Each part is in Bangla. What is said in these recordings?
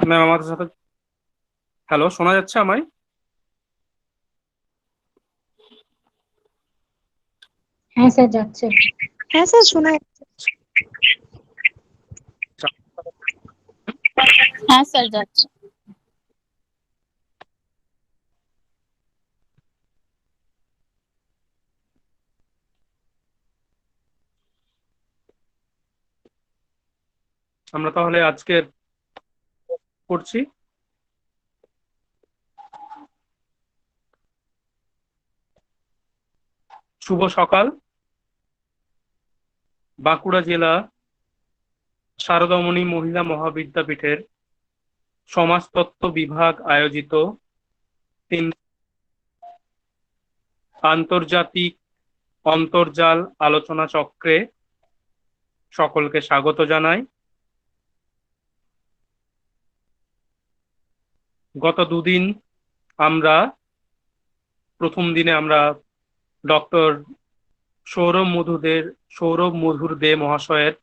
ম্যাম আমাদের সাথে। হ্যালো, শোনা যাচ্ছে আমায়? হ্যাঁ স্যার, যাচ্ছে। হ্যাঁ স্যার, শোনা যাচ্ছে। হ্যাঁ স্যার, যাচ্ছে। আমরা তাহলে আজকে করছি। শুভ সকাল। বাঁকুড়া জেলা শারদামণি মহিলা মহাবিদ্যাপীঠের সমাজতত্ত্ব বিভাগ আয়োজিত তিন আন্তর্জাতিক অন্তর্জাল আলোচনা চক্রে সকলকে স্বাগত জানাই। গত দুদিন আমরা প্রথম দিনে আমরা ডক্টর সৌরভ মধুর দে মহাশয়ের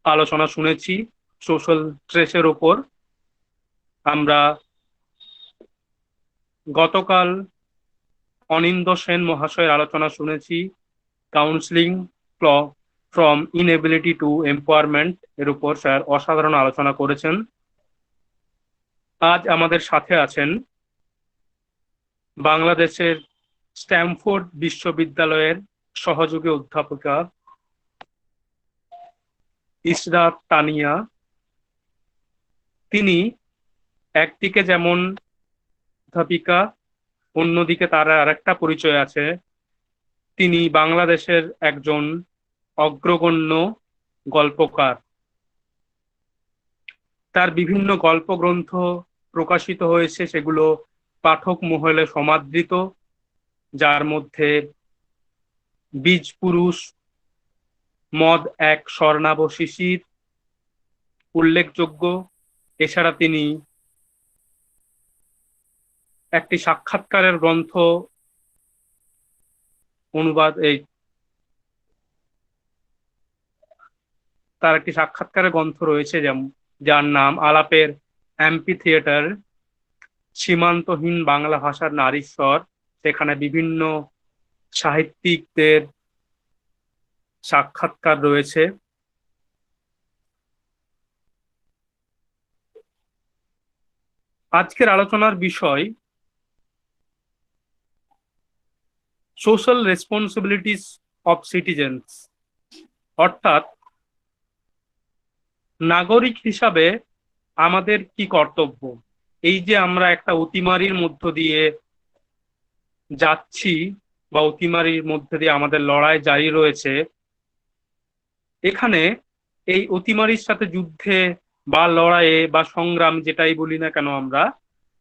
আলোচনা শুনেছি সোশ্যাল স্ট্রেসের ওপর। আমরা গতকাল অনিন্দ সেন মহাশয়ের আলোচনা শুনেছি counselling from inability to empowerment এর উপর স্যার অসাধারণ আলোচনা করেছেন। আজ আমাদের সাথে আছেন বাংলাদেশের স্ট্যামফোর্ড বিশ্ববিদ্যালয়ের সহযোগী অধ্যাপিকা ইসরাত তানিয়া। তিনি একদিকে যেমন অধ্যাপিকা, অন্যদিকে তার আরেকটা পরিচয় আছে, তিনি বাংলাদেশের একজন অগ্রগণ্য গল্পকার। তার বিভিন্ন গল্পগ্রন্থ প্রকাশিত হয়েছে, সেগুলো পাঠক মহলে সমাদৃত, যার মধ্যে বীজ পুরুষ, মদ এক স্বর্ণাভ শিশির উল্লেখযোগ্য। এছাড়া তিনি একটি সাক্ষাৎকারের গ্রন্থ অনুবাদ তার একটি সাক্ষাৎকারের গ্রন্থ রয়েছে যার নাম আলাপের অ্যাম্পি থিয়েটার, সীমান্তহীন বাংলা ভাষার নারীস্বর। সেখানে বিভিন্ন সাহিত্যিকদের সাক্ষাৎকার রয়েছে। আজকের আলোচনার বিষয় সোশ্যাল রেসপন্সিবিলিটিস অফ সিটিজেন্স, অর্থাৎ নাগরিক হিসাবে আমাদের কি কর্তব্য। এই যে আমরা একটা অতিমারির মধ্য দিয়ে যাচ্ছি বা অতিমারির মধ্যে দিয়ে আমাদের লড়াই জারি রয়েছে, এখানে এই অতিমারির সাথে যুদ্ধে বা লড়াইয়ে বা সংগ্রাম যেটাই বলি না কেন,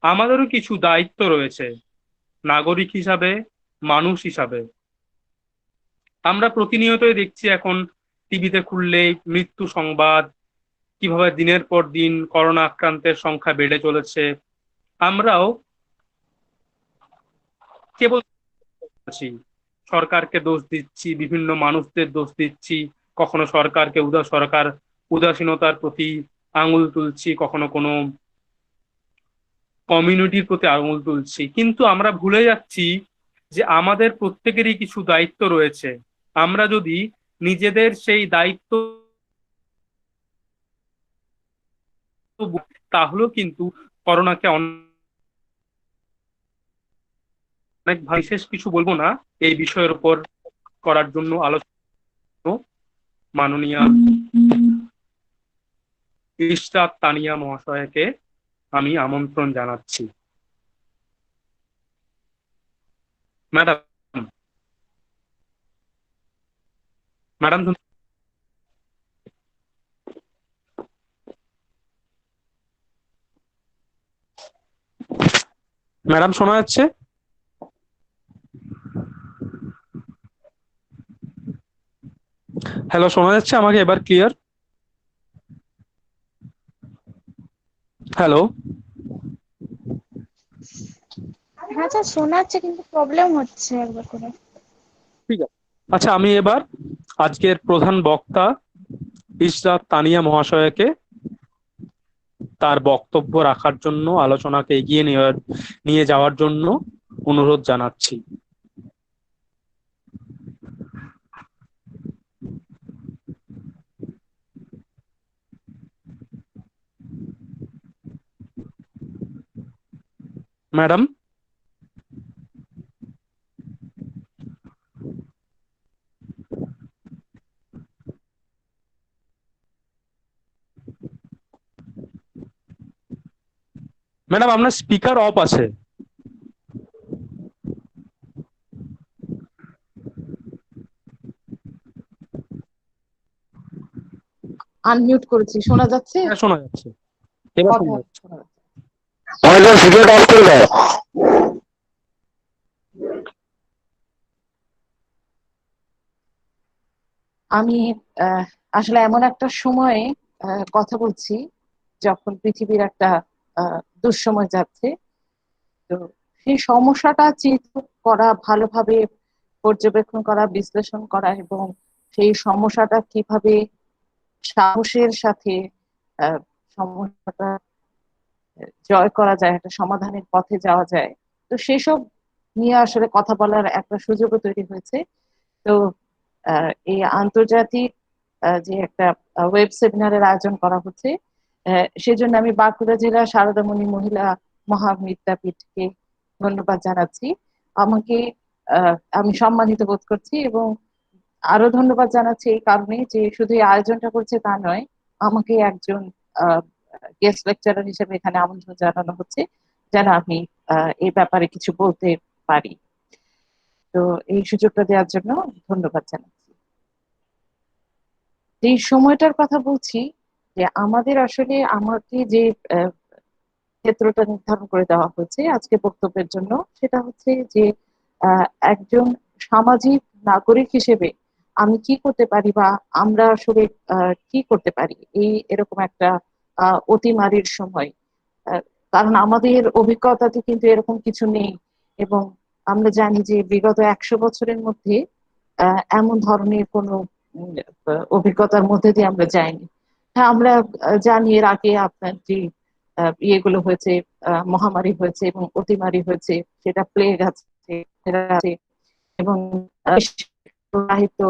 আমাদেরও কিছু দায়িত্ব রয়েছে নাগরিক হিসাবে, মানুষ হিসাবে। আমরা প্রতিনিয়তই দেখছি এখন টিভিতে খুললেই মৃত্যু সংবাদ, কিভাবে দিনের পর দিন করোনা আক্রান্তের সংখ্যা বেড়ে চলেছে। আমরাও কেবল আছি, সরকারকে দোষ দিচ্ছি, বিভিন্ন মানুষদের দোষ দিচ্ছি, কখনো সরকার উদাসীনতার প্রতি আঙুল তুলছি, কখনো কোনো কমিউনিটির প্রতি আঙুল তুলছি, কিন্তু আমরা ভুলে যাচ্ছি যে আমাদের প্রত্যেকেরই কিছু দায়িত্ব রয়েছে। আমরা যদি নিজেদের সেই দায়িত্ব, তাহলেও কিন্তু করোনাকে অনেক বিশেষ কিছু বলবো না এই বিষয়ের উপর করার জন্য আলোচনা মাননীয়া ইশরাত তানিয়া মহাশয়কে আমি আমন্ত্রণ জানাচ্ছি। ম্যাডাম, ম্যাডাম ম্যাডাম শোনা যাচ্ছে? হ্যালো, শোনা যাচ্ছে আমাকে এবার ক্লিয়ার? হ্যালো। হ্যাঁ স্যার শোনা যাচ্ছে, কিন্তু প্রবলেম হচ্ছে একবার করে। ঠিক আছে, আচ্ছা আমি এবার আজকের প্রধান বক্তা ইশরাত তানিয়া মহাশয়কে তার বক্তব্য রাখার জন্য, আলোচনাকে এগিয়ে নিয়ে যাওয়ার জন্য অনুরোধ জানাচ্ছি। ম্যাডাম। ম্যাডাম আপনার স্পিকার অফ আছে। আনমিউট করেছি, শোনা যাচ্ছে? হ্যাঁ শোনা যাচ্ছে, এবার শোনা কথা যাচ্ছে। শোনা যাচ্ছে। সিগারেট অফ করে দাও। আমি আসলে এমন একটা সময়ে কথা বলছি যখন পৃথিবীর একটা দুঃসময় যাচ্ছে। তো সেই সমস্যাটা চিহ্নিত করা, ভালোভাবে পর্যবেক্ষণ করা, বিশ্লেষণ করা এবং সেই সমস্যাটা কিভাবে সাহসের সাথে সমস্যাটা জয় করা যায়, একটা সমাধানের পথে যাওয়া যায়, তো সেসব নিয়ে আসলে কথা বলার একটা সুযোগও তৈরি হয়েছে। তো এই আন্তর্জাতিক যে একটা ওয়েব সেমিনারের আয়োজন করা হচ্ছে, সেজন্য আমি বাঁকুড়া জেলা সারদামণি মহিলা মহাবিদ্যাপীঠকে ধন্যবাদ জানাচ্ছি। আমাকে আমি সম্মানিত বোধ করছি এবং আরো ধন্যবাদ জানাচ্ছি এই কারণে যে শুধু এই আয়োজনটা করছে তা নয়, আমাকে একজন গেস্ট লেকচারার হিসেবে এখানে আমন্ত্রণ জানানো হচ্ছে যেন আমি এই ব্যাপারে কিছু বলতে পারি। তো এই সুযোগটা দেওয়ার জন্য ধন্যবাদ জানাচ্ছি। এই সময়টার কথা বলছি যে আমাদের আসলে আমাকে যে ক্ষেত্রটা নির্ধারণ করে দেওয়া হয়েছে আজকে বক্তব্যের জন্য, সেটা হচ্ছে যে একজন সামাজিক নাগরিক হিসেবে আমি কি করতে পারি বা আমরা আসলে কি করতে পারি এই এরকম একটা অতিমারির সময়। কারণ আমাদের অভিজ্ঞতাতে কিন্তু এরকম কিছু নেই এবং আমরা জানি যে বিগত 100 বছরের মধ্যে এমন ধরনের কোনো অভিজ্ঞতার মধ্যে দিয়ে আমরা যাইনি। হ্যাঁ, আমরা জানি এর আগে আপনার যে ইয়েগুলো হয়েছে, মহামারী হয়েছে এবং অতিমারি হয়েছে, সেটা প্লেগ আছে এবং সাহিত্য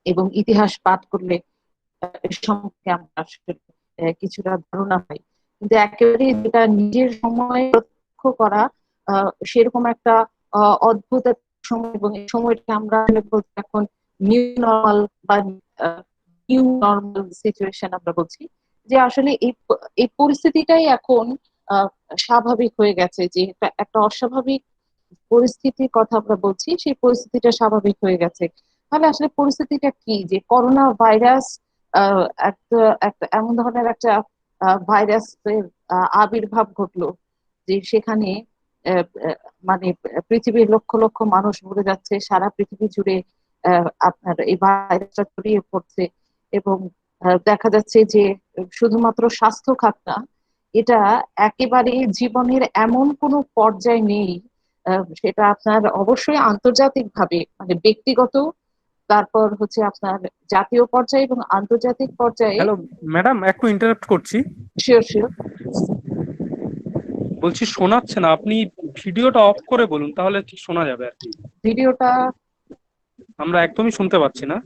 এবং ইতিহাস পাঠ করলে এর সম্পর্কে আমরা আসলে কিছুটা ধারণা পাই। কিন্তু একেবারে যেটা নিজের সময় লক্ষ্য করা, সেরকম একটা অদ্ভুত একটা সময়, এবং এই সময়টা আমরা বলছি এখন নিউ নর্মাল বা নিউ নর্মাল সিচুয়েশন আমরা বলছি, যে আসলে এই পরিস্থিতিটাই এখন স্বাভাবিক হয়ে গেছে, যে একটা অস্বাভাবিক পরিস্থিতির কথা আমরা বলছি, সেই পরিস্থিতিটা স্বাভাবিক হয়ে গেছে। তাহলে আসলে পরিস্থিতিটা কি, যে করোনা ভাইরাস একটা একটা এমন ধরনের একটা ভাইরাসের আবির্ভাব ঘটলো যে সেখানে মানে পৃথিবীর লক্ষ লক্ষ মানুষ মরে যাচ্ছে, সারা পৃথিবী জুড়ে আপনার এই ভাইরাসটা ছড়িয়ে পড়ছে এবং দেখা যাচ্ছে যে শুধুমাত্র স্বাস্থ্য খাত না, এটা একেবারে জীবনের এমন কোনো পর্যায়ে নেই, সেটা আপনার অবশ্যই আন্তর্জাতিক ভাবে মানে ব্যক্তিগত, তারপর হচ্ছে আপনার জাতীয় পর্যায়ে এবং আন্তর্জাতিক পর্যায়ে। হ্যালো ম্যাডাম, একটু ইন্টারাপ্ট করছি। Sure sure. বলছি শোনাচ্ছে না, আপনি ভিডিওটা অফ করে বলুন, তাহলে ঠিক শোনা যাবে আর কি। ভিডিওটা? আমরা একদমই শুনতে পাচ্ছি না।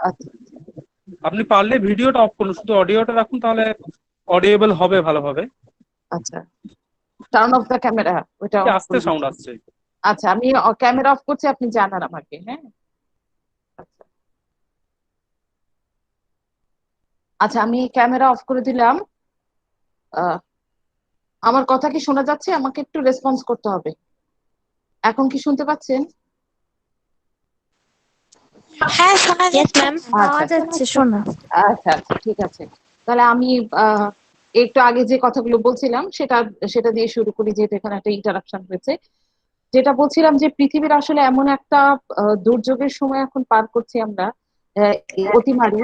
আচ্ছা আপনি পারলে ভিডিওটা অফ করুন, শুধু অডিওটা রাখুন, তাহলে অডিয়েবল হবে ভালোভাবে। আচ্ছা, টার্ন অফ দ্য ক্যামেরা ওটা কি অফ আস্তে করে সাউন্ড দিচ্ছি। আসছে। আচ্ছা, আমি ক্যামেরা অফ করছি, আপনি জানান আমাকে। হ্যাঁ, আচ্ছা আচ্ছা, আমি ক্যামেরা অফ করে দিলাম। আহ, আমার কথা কি শোনা যাচ্ছে? আমাকে একটু রেসপন্স করতে হবে। এখন কি শুনতে পাচ্ছেন? হ্যাঁ শোনা ইয়েস যাচ্ছে, ম্যাম। পাওয়া আচ্ছা যাচ্ছে শোনা। আচ্ছা আচ্ছা, ঠিক আছে। তাহলে আমি আহ, একটু আগে যে কথাগুলো বলছিলাম সেটা সেটা দিয়ে শুরু করি, যেহেতু এখানে একটা ইন্টারাপশন হয়েছে। যেটা বলছিলাম যে পৃথিবীর আসলে এমন একটা দুর্যোগের সময় এখন পার করছি আমরা, এই অতিমারি।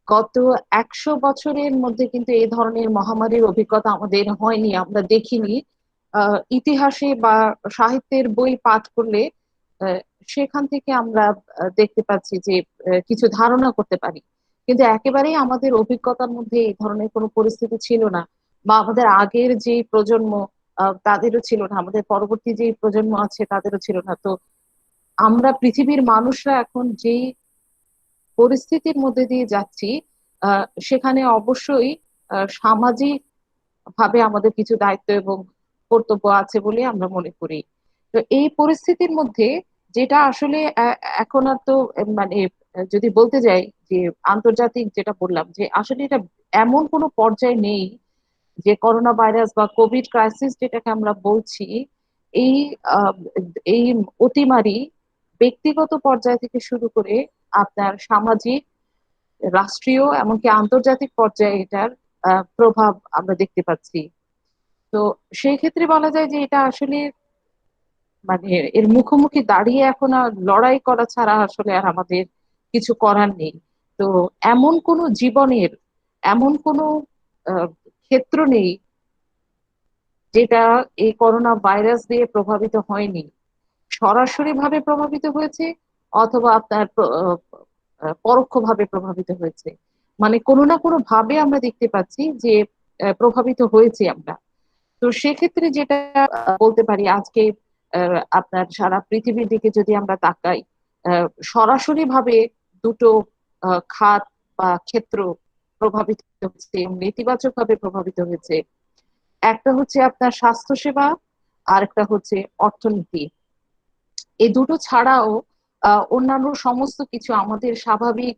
গত 100 বছরের মধ্যে কিন্তু এই ধরনের মহামারীর অভিজ্ঞতা আমাদের হয়নি, আমরা দেখিনি। ইতিহাসে বা সাহিত্যের বই পাঠ করলে আহ, সেখান থেকে আমরা দেখতে পাচ্ছি যে কিছু ধারণা করতে পারি। কিন্তু একেবারেই আমাদের অভিজ্ঞতার মধ্যে এই ধরনের কোনো পরিস্থিতি ছিল না, বা আমাদের আগের যে প্রজন্ম তাদেরও ছিল না, আমাদের পরবর্তী যে প্রজন্ম আছে তাদেরও ছিল না। তো আমরা পৃথিবীর মানুষরা এখন যেই পরিস্থিতির মধ্যে দিয়ে যাচ্ছি, সেখানে অবশ্যই সামাজিক ভাবে আমাদের কিছু দায়িত্ব এবং কর্তব্য আছে বলে আমরা মনে করি। তো এই পরিস্থিতির মধ্যে যেটা আসলে এখন আর তো মানে যদি বলতে যাই যে আন্তর্জাতিক, যেটা বললাম যে আসলে এটা এমন কোনো পর্যায়ে নেই যে করোনা ভাইরাস বা কোভিড ক্রাইসিস যেটাকে আমরা বলছি, এই আহ, এই অতিমারি ব্যক্তিগত পর্যায় থেকে শুরু করে আপনার সামাজিক, রাষ্ট্রীয়, এমনকি আন্তর্জাতিক পর্যায়ে এটার প্রভাব আমরা দেখতে পাচ্ছি। তো সেই ক্ষেত্রে বলা যায় যে এটা আসলে মানে এর মুখোমুখি দাঁড়িয়ে এখন আর লড়াই করা ছাড়া আসলে আর আমাদের কিছু করার নেই। তো এমন কোনো জীবনের, এমন কোনো আহ, ক্ষেত্র নেই যেটা এই করোনা ভাইরাস দিয়ে প্রভাবিত হয়নি। সরাসরি ভাবে প্রভাবিত হয়েছে, অথবা আপনার পরোক্ষভাবে প্রভাবিত হয়েছে। মানে কোনো না কোনো ভাবে আমরা দেখতে পাচ্ছি যে প্রভাবিত হয়েছে আমরা। তো সেক্ষেত্রে যেটা বলতে পারি আজকে, আপনার সারা পৃথিবীর দিকে যদি আমরা তাকাই, সরাসরি ভাবে দুটো খাত বা ক্ষেত্র প্রভাবিত হচ্ছে এবং নেতিবাচক ভাবে প্রভাবিত হয়েছে। একটা হচ্ছে আপনার স্বাস্থ্যসেবা, আর একটা হচ্ছে অর্থনীতি। এই দুটো ছাড়াও অন্যান্য সমস্ত কিছু, আমাদের স্বাভাবিক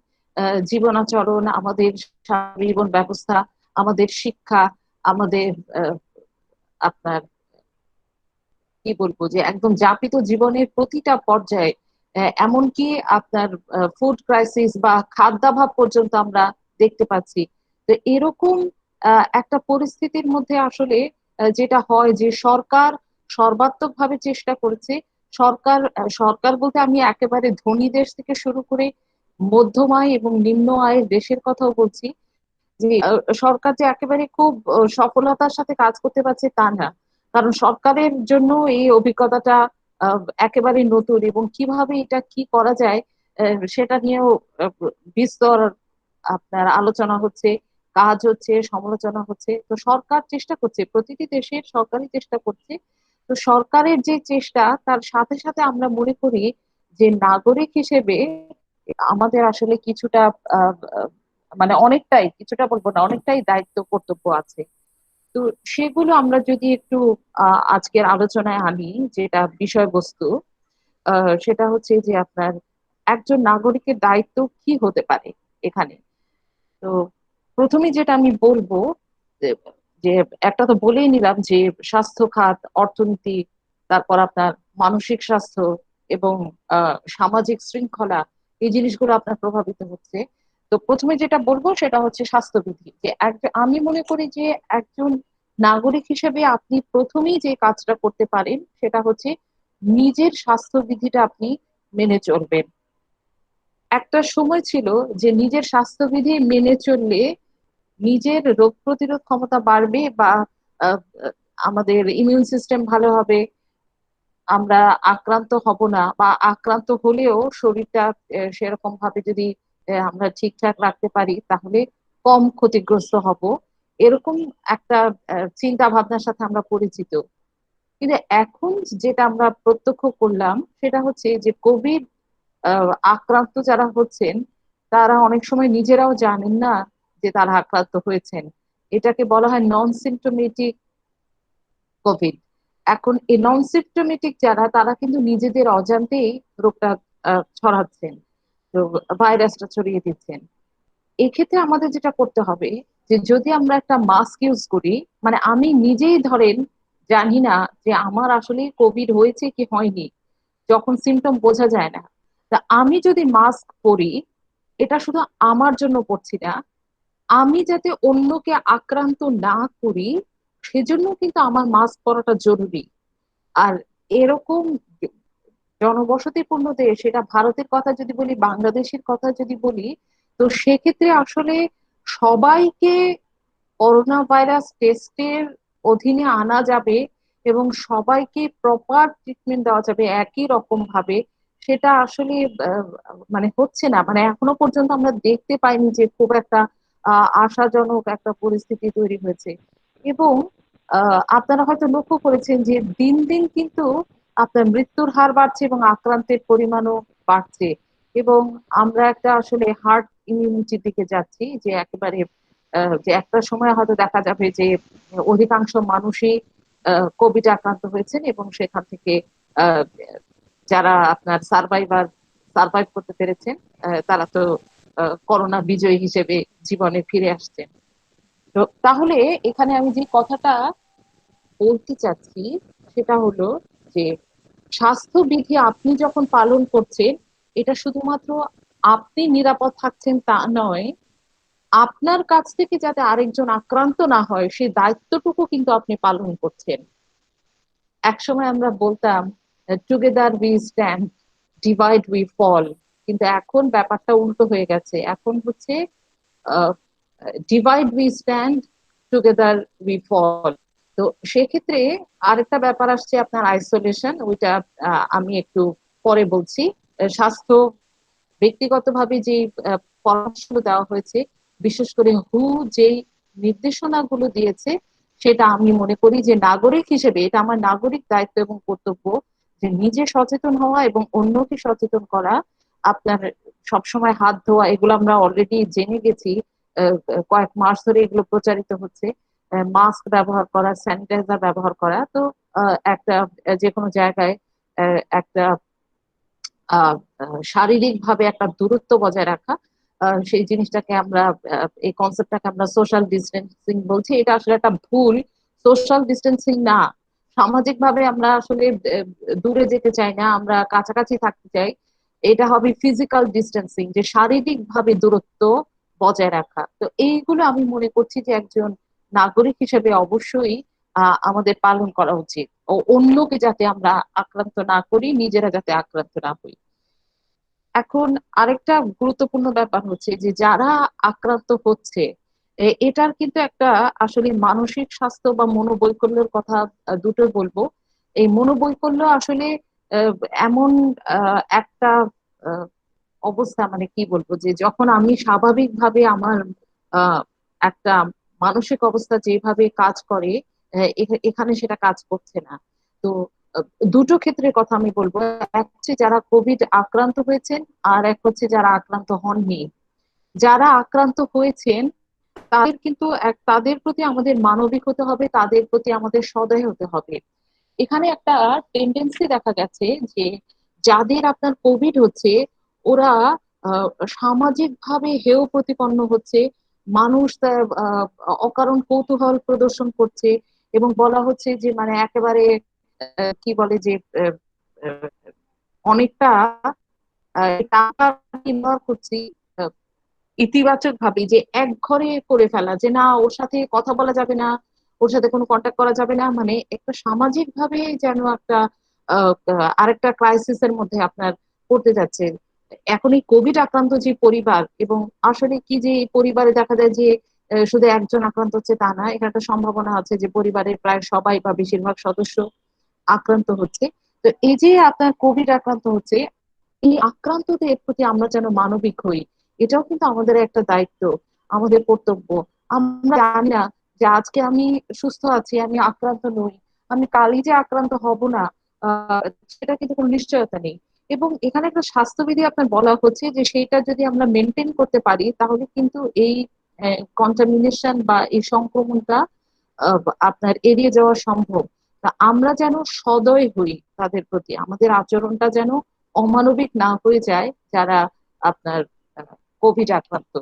জীবনাচরণ, আমাদের স্বাভাবিক জীবন ব্যবস্থা, আমাদের শিক্ষা, আমাদের আহ, আপনার কি বলবো যে একদম যাপিত জীবনের প্রতিটা পর্যায়ে, এমনকি আপনার ফুড ক্রাইসিস বা খাদ্যাভাব পর্যন্ত আমরা দেখতে পাচ্ছি। তো এরকম একটা পরিস্থিতির মধ্যে আসলে যেটা হয় যে সরকার সর্বাত্মকভাবে চেষ্টা করেছে। সরকার বলতে আমি একেবারে ধনী দেশ থেকে শুরু করে মধ্যম আয় এবং নিম্ন আয়ের দেশের কথাও বলছি, যে সরকার যে একেবারে খুব সফলতার সাথে কাজ করতে পারছে তা না। কারণ সরকারের জন্য এই অভিজ্ঞতাটা একেবারে নতুন, এবং কিভাবে এটা কি করা যায় সেটা নিয়েও আহ, বিস্তর আপনার আলোচনা হচ্ছে, কাজ হচ্ছে, সমালোচনা হচ্ছে। তো সরকার চেষ্টা করছে, প্রতিটি দেশের সরকারই চেষ্টা করছে। তো সরকারের যে চেষ্টা, তার সাথে সাথে আমরা মনে করি যে নাগরিক হিসেবে আমাদের আসলে কিছুটা আহ, আহ, মানে অনেকটাই, কিছুটা বলবো না, অনেকটাই দায়িত্ব কর্তব্য আছে। তো সেগুলো আমরা যদি একটু আজকের আলোচনায় আনি, যেটা বিষয়বস্তু, সেটা হচ্ছে যে আপনার একজন নাগরিকের দায়িত্ব কি হতে পারে এখানে। তো প্রথমে যেটা আমি বলবো যে যে একটা তো বলেই নিলাম যে স্বাস্থ্য খাত, অর্থনীতি, তারপর আপনার মানসিক স্বাস্থ্য এবং সামাজিক শৃঙ্খলা, এই জিনিসগুলো আপনার প্রভাবিত হচ্ছে। তো প্রথমে যেটা বলবো সেটা হচ্ছে স্বাস্থ্যবিধি। যে আমি মনে করি যে একজন নাগরিক হিসেবে আপনি প্রথমেই যে কাজটা করতে পারেন সেটা হচ্ছে নিজের স্বাস্থ্যবিধিটা আপনি মেনে চলবেন। একটা সময় ছিল যে নিজের স্বাস্থ্যবিধি মেনে চললে নিজের রোগ প্রতিরোধ ক্ষমতা বাড়বে, বা আহ, আমাদের ইমিউন সিস্টেম ভালো হবে, আমরা আক্রান্ত হব না, বা আক্রান্ত হলেও শরীরটা সেরকম ভাবে যদি আমরা ঠিকঠাক রাখতে পারি তাহলে কম ক্ষতিগ্রস্ত হব। এরকম একটা চিন্তা ভাবনার সাথে আমরা পরিচিত। কিন্তু এখন যেটা আমরা প্রত্যক্ষ করলাম সেটা হচ্ছে যে কোভিড আক্রান্ত যারা হচ্ছেন তারা অনেক সময় নিজেরাও জানেন না যে তারা আক্রান্ত হয়েছেন। এটাকে বলা হয় নন সিমটোমেটিক কোভিড। এখন এই নন সিমটোমেটিক যারা, তারা কিন্তু নিজেদের অজান্তেই রোগটা ছড়াচ্ছেন, তো ভাইরাসটা ছড়িয়ে দিচ্ছেন। এক্ষেত্রে আমাদের যেটা করতে হবে যে যদি আমরা একটা মাস্ক ইউজ করি, মানে আমি নিজেই ধরেন জানি না যে আমার আসলে কোভিড হয়েছে কি হয়নি, যখন সিমটম বোঝা যায় না, তা আমি যদি মাস্ক পরি, এটা শুধু আমার জন্য পরছি না, আমি যাতে অন্যকে আক্রান্ত না করি সেজন্য কিন্তু আমার মাস্ক পরাটা জরুরি। আর এরকম জনবসতিপূর্ণ দেশ, এটা ভারতের কথা যদি বলি, বাংলাদেশের কথা যদি বলি, তো সেক্ষেত্রে আসলে সবাইকে করোনা ভাইরাস টেস্টের অধীনে আনা যাবে এবং সবাইকে প্রপার ট্রিটমেন্ট দেওয়া যাবে একই রকম ভাবে। সেটা আসলে আহ, মানে হচ্ছে না, মানে এখনো পর্যন্ত আমরা দেখতে পাইনি যে খুব একটা আশাজনক একটা পরিস্থিতি তৈরি হয়েছে। এবং আপনারা হয়তো লক্ষ্য করেছেন যে দিন দিন কিন্তু আপনার মৃত্যুর হার বাড়ছে এবং আক্রান্তের পরিমাণও বাড়ছে। এবং আমরা একটা আসলে হার্ড ইমিউনিটির দিকে যাচ্ছি, যে একেবারে যে একটা সময় হয়তো দেখা যাবে যে অধিকাংশ মানুষই কোভিড আক্রান্ত হয়েছেন এবং সেখান থেকে আহ, যারা আপনার সার্ভাইভ করতে পেরেছেন, তারা তো করোনা বিজয়ী হিসেবে জীবনে ফিরে আসছেন। তো তাহলে এখানে আমি যে কথাটা বলতে চাচ্ছি সেটা হলো যে স্বাস্থ্যবিধি আপনি যখন পালন করছেন, এটা শুধুমাত্র আপনি নিরাপদ থাকছেন তা নয়, আপনার কাছ থেকে যাতে আরেকজন আক্রান্ত না হয় সেই দায়িত্বটুকু কিন্তু আপনি পালন করছেন। একসময় আমরা বলতাম together we stand, divide we fall, কিন্তু এখন ব্যাপারটা উল্টো হয়ে গেছে। এখন হচ্ছে divide we stand, together we fall. তো সেক্ষেত্রে আরেকটা ব্যাপার আসছে আপনার আইসোলেশন, ওইটা আমি একটু পরে বলছি। স্বাস্থ্য ব্যক্তিগতভাবে যে পরামর্শগুলো দেওয়া হয়েছে, বিশেষ করে যেই নির্দেশনাগুলো দিয়েছে, সেটা আমি মনে করি যে নাগরিক হিসেবে এটা আমার নাগরিক দায়িত্ব এবং কর্তব্য যে নিজে সচেতন হওয়া এবং অন্যকে সচেতন করা। আপনার সবসময় হাত ধোয়া, এগুলো আমরা অলরেডি জেনে গেছি, কয়েক মাস ধরে এগুলো প্রচারিত হচ্ছে। মাস্ক ব্যবহার করা, স্যানিটাইজার ব্যবহার করা, তো একটা যে কোনো জায়গায় একটা শারীরিক ভাবে একটা দূরত্ব বজায় রাখা, সেই জিনিসটাকে আমরা এই কনসেপ্টটাকে আমরা সোশ্যাল ডিস্টেন্সিং বলছি। এটা আসলে একটা ভুল, সোশ্যাল ডিস্টেন্সিং না। সামাজিক ভাবে আমরা আসলে দূরে যেতে চাই না, আমরা কাছাকাছি থাকতে চাই। এটা হবে ফিজিক্যাল ডিস্টেন্সিং, যে শারীরিক ভাবে দূরত্ব বজায় রাখা। তো এইগুলো আমি মনে করছি যে একজন নাগরিক হিসেবে অবশ্যই আমাদের পালন করা উচিত, ও অন্যকে যাতে আমরা আক্রান্ত না করি, নিজেরা যাতে আক্রান্ত না হই। এখন আরেকটা গুরুত্বপূর্ণ ব্যাপার হচ্ছে যে যারা আক্রান্ত হচ্ছে, এটার কিন্তু একটা আসলে মানসিক স্বাস্থ্য বা মনোবৈকল্যের কথা দুটো বলবো। এই মনোবৈকল্য আসলে আহ, এমন একটা আহ, অবস্থা, মানে কি বলবো, যে যখন আমি স্বাভাবিকভাবে আমার আহ, একটা মানসিক অবস্থা যেভাবে কাজ করে, এখানে সেটা কাজ করছে না। তো আহ, দুটো ক্ষেত্রের কথা আমি বলবো। এক হচ্ছে যারা কোভিড আক্রান্ত হয়েছেন, আর এক হচ্ছে যারা আক্রান্ত হননি। যারা আক্রান্ত হয়েছেন তাদের কিন্তু তাদের প্রতি আমাদের মানবিক হতে হবে, তাদের প্রতি আমাদের সদয় হতে হবে। এখানে একটা টেন্ডেন্সি দেখা গেছে যে যাদের আপনার কোভিড হচ্ছে, ওরা সামাজিক ভাবে হেয় প্রতিপন্ন হচ্ছে। মানুষ তার অকারণ কৌতূহল প্রদর্শন করছে এবং বলা হচ্ছে যে মানে একেবারে কি বলে যে আহ, আহ, অনেকটা টাকা ব্যবহার করছি ইতিবাচক ভাবে, যে এক ঘরে করে ফেলা, যে না ওর সাথে কথা বলা যাবে না, ওর সাথে কোনো কন্ট্যাক্ট করা যাবে না, মানে একটা সামাজিক ভাবে যেন একটা আরেকটা ক্রাইসিসের মধ্যে আপনার পড়তে যাচ্ছে। এখন এই কোভিড আক্রান্ত যে পরিবার, এবং আসলে কি যে এই পরিবারে দেখা যায় যে শুধু একজন আক্রান্ত হচ্ছে তা না, এখানে একটা সম্ভাবনা আছে যে পরিবারের প্রায় সবাই বা বেশিরভাগ সদস্য আক্রান্ত হচ্ছে। তো এই যে আপনার কোভিড আক্রান্ত হচ্ছে, এই আক্রান্তদের প্রতি আমরা যেন মানবিক হই, এটাও কিন্তু আমাদের একটা দায়িত্ব, আমাদের কর্তব্য। আমরা জানি না যে আজকে আমি সুস্থ আছি, আমি আক্রান্ত নই, আমি কালই যে আক্রান্ত হব না, আহ সেটা কিন্তু কোনো নিশ্চয়তা নেই। এবং এখানে একটা স্বাস্থ্যবিধি আপনার বলা হচ্ছে যে সেইটা যদি আমরা মেনটেন করতে পারি তাহলে কিন্তু এই কন্টামিনেশন বা এই সংক্রমণটা আপনার এড়িয়ে যাওয়া সম্ভব। তা আমরা যেন সদয় হই তাদের প্রতি, আমাদের আচরণটা যেন অমানবিক না হয়ে যায় যারা আপনার কোভিড আক্রান্ত।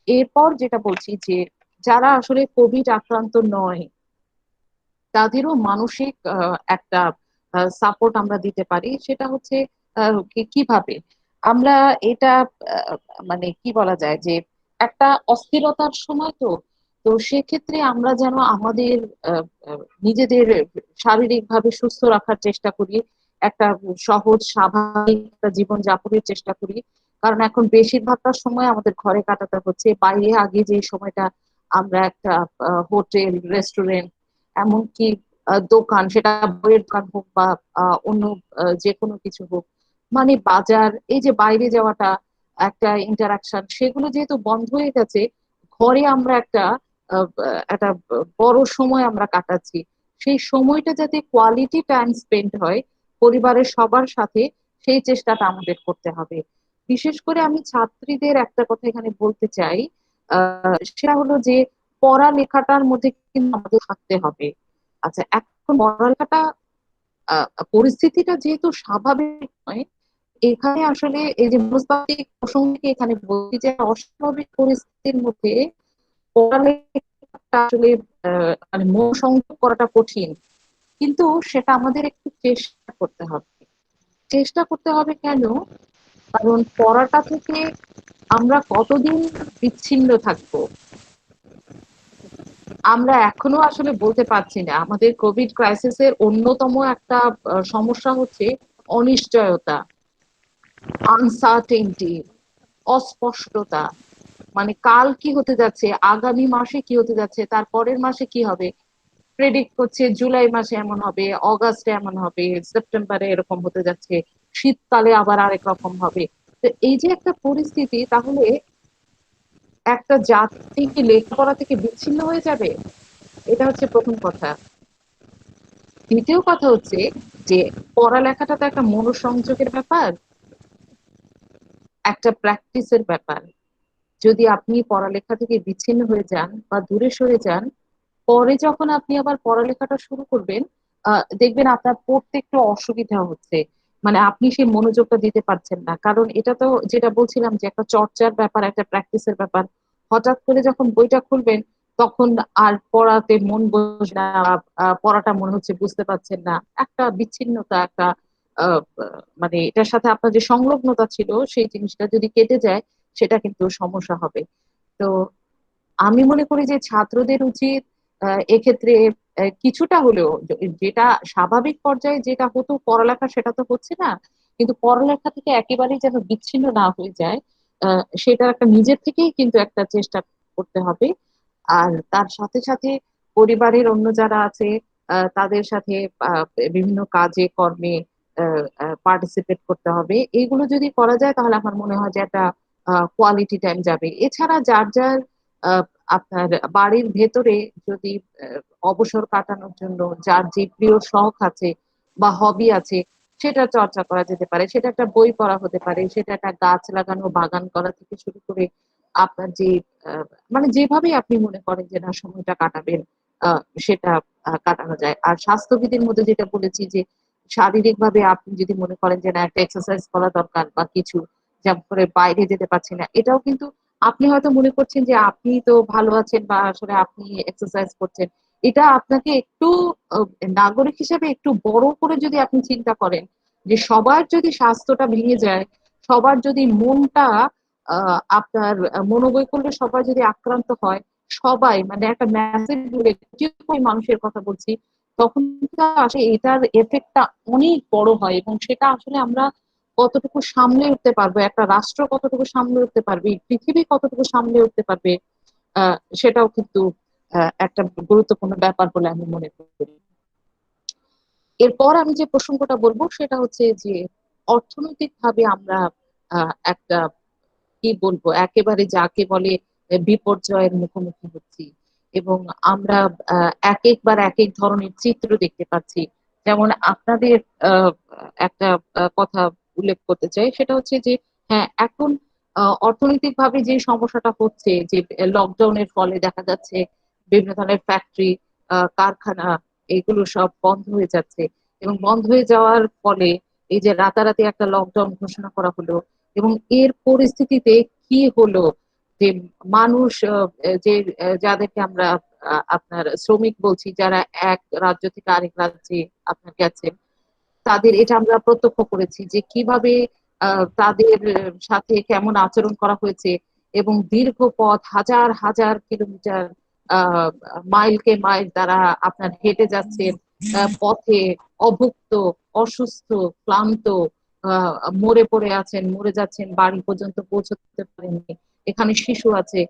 এরপর যেটা বলছি যে যারা আসলে কোভিড আক্রান্ত নয় তাদেরও মানসিক একটা সাপোর্ট আমরা দিতে পারি। সেটা হচ্ছে কিভাবে আমরা এটা আহ, মানে কি বলা যায় যে একটা অস্থিরতার সময় তো, তো সেক্ষেত্রে আমরা যেন আমাদের নিজেদের শারীরিকভাবে সুস্থ রাখার চেষ্টা করি, একটা সহজ স্বাভাবিক একটা জীবন যাপনের চেষ্টা করি। কারণ এখন বেশিরভাগটা সময় আমাদের ঘরে কাটাতে হচ্ছে, বাইরে আগে যে সময়টা আমরা একটা হোটেল, রেস্টুরেন্ট, এমনকি দোকান, সেটা বইয়ের দোকান হোক বা অন্য যে কোনো কিছু হোক, মানে বাজার, এই যে বাইরে যাওয়াটা একটা ইন্টারাকশন, সেগুলো যেহেতু বন্ধ হয়ে গেছে, ঘরে আমরা একটা বড় সময় আমরা কাটাচ্ছি। সেই সময়টা যাতে কোয়ালিটি টাইম স্পেন্ড হয় পরিবারের সবার সাথে, সেই চেষ্টাটা আমাদের করতে হবে। বিশেষ করে আমি ছাত্রীদের একটা কথা এখানে বলতে চাই, সেটা হলো যে পড়ালেখাটার মধ্যে কিন্তু আমাদের থাকতে হবে। আচ্ছা, এখন পড়ালেখাটা পরিস্থিতিটা যেহেতু স্বাভাবিক নয়, এখানে আসলে এই যে মনস্তাত্ত্বিক প্রসঙ্গে এখানে বলছি যে অস্বাভাবিক পরিস্থিতির মধ্যে পড়ালেখাটা আসলে মানে মন সংযোগ করাটা কঠিন, কিন্তু সেটা আমাদের একটু চেষ্টা করতে হবে। চেষ্টা করতে হবে কেন? কারণ পড়াটা থেকে আমরা কতদিন বিচ্ছিন্ন থাকবো আমরা এখনো আসলে বলতে পারছি না। আমাদের কোভিড ক্রাইসিসের অন্যতম একটা সমস্যা হচ্ছে অনিশ্চয়তা, আনসার্টেনটি, অস্পষ্টতা। মানে কাল কি হতে যাচ্ছে, আগামী মাসে কি হতে যাচ্ছে, তার পরের মাসে কি হবে। প্রেডিক্ট করছে জুলাই মাসে এমন হবে, অগাস্টে এমন হবে, সেপ্টেম্বরে এরকম হতে যাচ্ছে, শীতকালে আবার আরেক রকম হবে। তো এই যে একটা পরিস্থিতি, তাহলে একটা জাতি কি লেখাপড়া থেকে বিচ্ছিন্ন হয়ে যাবে? এটা হচ্ছে প্রথম কথা। দ্বিতীয় কথা হচ্ছে যে পড়ালেখাটা তো একটা মনোসংযোগের ব্যাপার, একটা প্র্যাকটিসের ব্যাপার। যদি আপনি পড়ালেখা থেকে বিচ্ছিন্ন হয়ে যান বা দূরে সরে যান, পরে যখন আপনি আবার পড়ালেখাটা শুরু করবেন, দেখবেন আপনার পড়তে একটু অসুবিধা হচ্ছে। মানে আপনি সেই মনোযোগটা দিতে পারছেন না, কারণ এটা তো যেটা বলছিলাম যে একটা চর্চার ব্যাপার, একটা প্র্যাকটিসের ব্যাপার। হঠাৎ করে যখন বইটা খুলবেন তখন আর পড়াতে মন বসবে না, পড়াটা মনে হচ্ছে বুঝতে পারছেন না, একটা বিচ্ছিন্নতা, একটা মানে এটার সাথে আপনার যে সংলগ্নতা ছিল সেই জিনিসটা যদি কেটে যায়, সেটা কিন্তু সমস্যা হবে। তো আমি মনে করি যে ছাত্রদের উচিত এক্ষেত্রে কিছুটা হলেও যেটা স্বাভাবিক পর্যায়ে যেটা হতো পড়ালেখা সেটা তো হচ্ছে না, কিন্তু পড়ালেখা থেকে একেবারেই যেন বিচ্ছিন্ন না হয়ে যায়, সেটা একটা নিজের থেকেই কিন্তু একটা চেষ্টা করতে হবে। আর তার সাথে সাথে পরিবারের অন্য যারা আছে তাদের সাথে আহ, বিভিন্ন কাজে কর্মে পার্টিসিপেট করতে হবে। এইগুলো যদি করা যায় তাহলে আমার মনে হয় যে একটা কোয়ালিটি টাইম যাবে। এছাড়া যার যার আহ, আপনার বাড়ির ভেতরে যদি আহ, অবসর কাটানোর জন্য যার যে প্রিয় শখ আছে বা হবি আছে, সেটা চর্চা করা যেতে পারে। সেটা একটা বই পড়া হতে পারে, সেটা একটা গাছ লাগানো, বাগান করা থেকে শুরু করে আপনার যে আহ, মানে যেভাবেই আপনি মনে করেন যে না সময়টা কাটাবেন, সেটা কাটানো যায়। আর স্বাস্থ্যবিধির মধ্যে যেটা বলেছি যে শারীরিক ভাবে আপনি যদি মনে করেন যে না একটা এক্সারসাইজ করা দরকার বা কিছু, যেমন করে বাইরে যেতে পারছেন না, এটাও কিন্তু আপনি হয়তো মনে করছেন যে আপনি তো ভালো আছেন বা আসলে আপনি এক্সারসাইজ করছেন, এটা আপনাকে একটু আহ, নাগরিক হিসেবে একটু বড় করে যদি আপনি চিন্তা করেন যে সবার যদি স্বাস্থ্যটা ভেঙে যায়, সবার যদি মনটা আপনার মনোবৈকল্যে সবাই যদি আক্রান্ত হয়, সবাই মানে একটা ম্যাসিভ মানুষের কথা বলছি, তখন কিন্তু আসলে এটার এফেক্টটা অনেক বড় হয়। এবং সেটা আসলে আমরা কতটুকু সামলে উঠতে পারবো, একটা রাষ্ট্র কতটুকু সামলে উঠতে পারবে, এই পৃথিবী কতটুকু সামলে উঠতে পারবে, সেটাও কিন্তু একটা গুরুত্বপূর্ণ ব্যাপার বলে আমি মনে করি। এরপর আমি যে প্রসঙ্গটা বলবো সেটা হচ্ছে যে অর্থনৈতিক ভাবে আমরা একটা কি বলবো একেবারে যাকে বলে বিপর্যয়ের মুখোমুখি হচ্ছি। এবং আমরা এক একবার এক এক ধরনের চিত্র দেখতে পাচ্ছি। যেমন আপনাদের আহ, একটা কথা উল্লেখ করতে চাই, সেটা হচ্ছে যে হ্যাঁ, এখন অর্থনৈতিক ভাবে যে সমস্যাটা হচ্ছে, যে লকডাউনের ফলে দেখা যাচ্ছে বিভিন্ন ধরনের ফ্যাক্টরি, কারখানা, এগুলো সব বন্ধ হয়ে যাচ্ছে। এবং বন্ধ হয়ে যাওয়ার ফলে এই যে রাতারাতি একটা লকডাউন ঘোষণা করা হলো, এবং এর পরিস্থিতিতে কি হলো যে মানুষ যে যাদেরকে আমরা আপনার শ্রমিক বলছি, যারা এক রাজ্য থেকে আরেক রাজ্যে আপনার গেছেন, তাদের এটা আমরা প্রত্যক্ষ করেছি যে কিভাবে তাদের সাথে কেমন আচরণ করা হয়েছে। এবং দীর্ঘ পথ, হাজার হাজার কিলোমিটার, আহ মাইলকে মাইল তারা আপনার হেঁটে যাচ্ছেন, পথে অভুক্ত, অসুস্থ, ক্লান্ত, আহ মরে পড়ে আছেন, মরে যাচ্ছেন, বাড়ি পর্যন্ত পৌঁছতে পারেননি। এখানে শিশু আছে,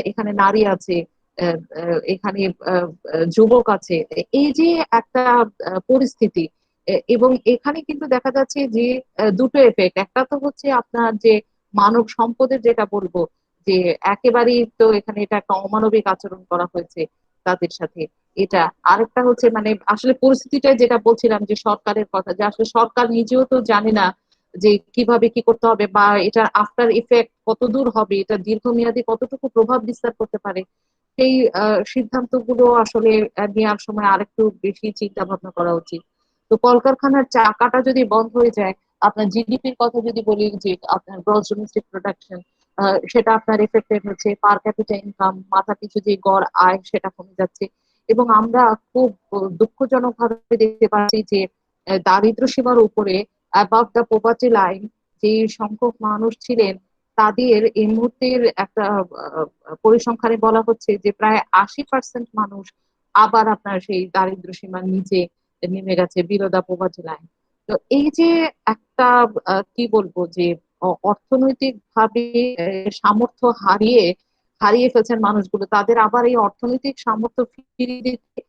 এখানে নারী আছে, এখানে যুবক আছে। এই যে একটা পরিস্থিতি, এবং এখানে কিন্তু দেখা যাচ্ছে যে দুটো এফেক্ট। একটা তো হচ্ছে আপনার যে মানব সম্পদের, যেটা বলবো যে একেবারেই তো এখানে এটা একটা অমানবিক আচরণ করা হয়েছে তাদের সাথে। এটা আরেকটা হচ্ছে মানে আসলে পরিস্থিতিটা যেটা বলছিলাম যে সরকারের কথা, যে আসলে সরকার নিজেও তো জানে না যে কিভাবে কি করতে হবে, বা এটার আফটার ইফেক্ট কত দূর হবে, এটা দীর্ঘমেয়াদী কতটুকু প্রভাব বিস্তার করতে পারে। সেই সিদ্ধান্তগুলো আসলে নেওয়ার সময় আরেকটু বেশি চিন্তা ভাবনা করা উচিত। তো কলকারখানার চাকাটা যদি বন্ধ হয়ে যায়, আপনার জিডিপির কথা যদি বলি, যে আপনার গ্রস ডোমেস্টিক প্রোডাকশন, সেটা আপনার এফেক্টেড হচ্ছে, পার ক্যাপিটা ইনকাম, মাথা পিছু যে গড় আয় সেটা কমে যাচ্ছে। এবং আমরা খুব দুঃখজনক ভাবে দেখতে পাচ্ছি যে দারিদ্র সীমার উপরে, অ্যাবাভ দ্য পোভার্টি লাইন, যে সংখ্যক মানুষ ছিলেন, তাদের এই মুহূর্তের একটা পরিসংখ্যানে বলা হচ্ছে যে প্রায় 80% মানুষ আবার আপনার সেই দারিদ্র সীমার নিচে নেমে গেছে, বিলো দা পোভার্টি লাইন। তো এই যে একটা কি বলবো যে অর্থনৈতিক ভাবে সামর্থ্য হারিয়ে হারিয়ে ফেলছেন মানুষগুলো, তাদের আবার এই অর্থনৈতিক সামর্থ্য ফিরিয়ে দিতে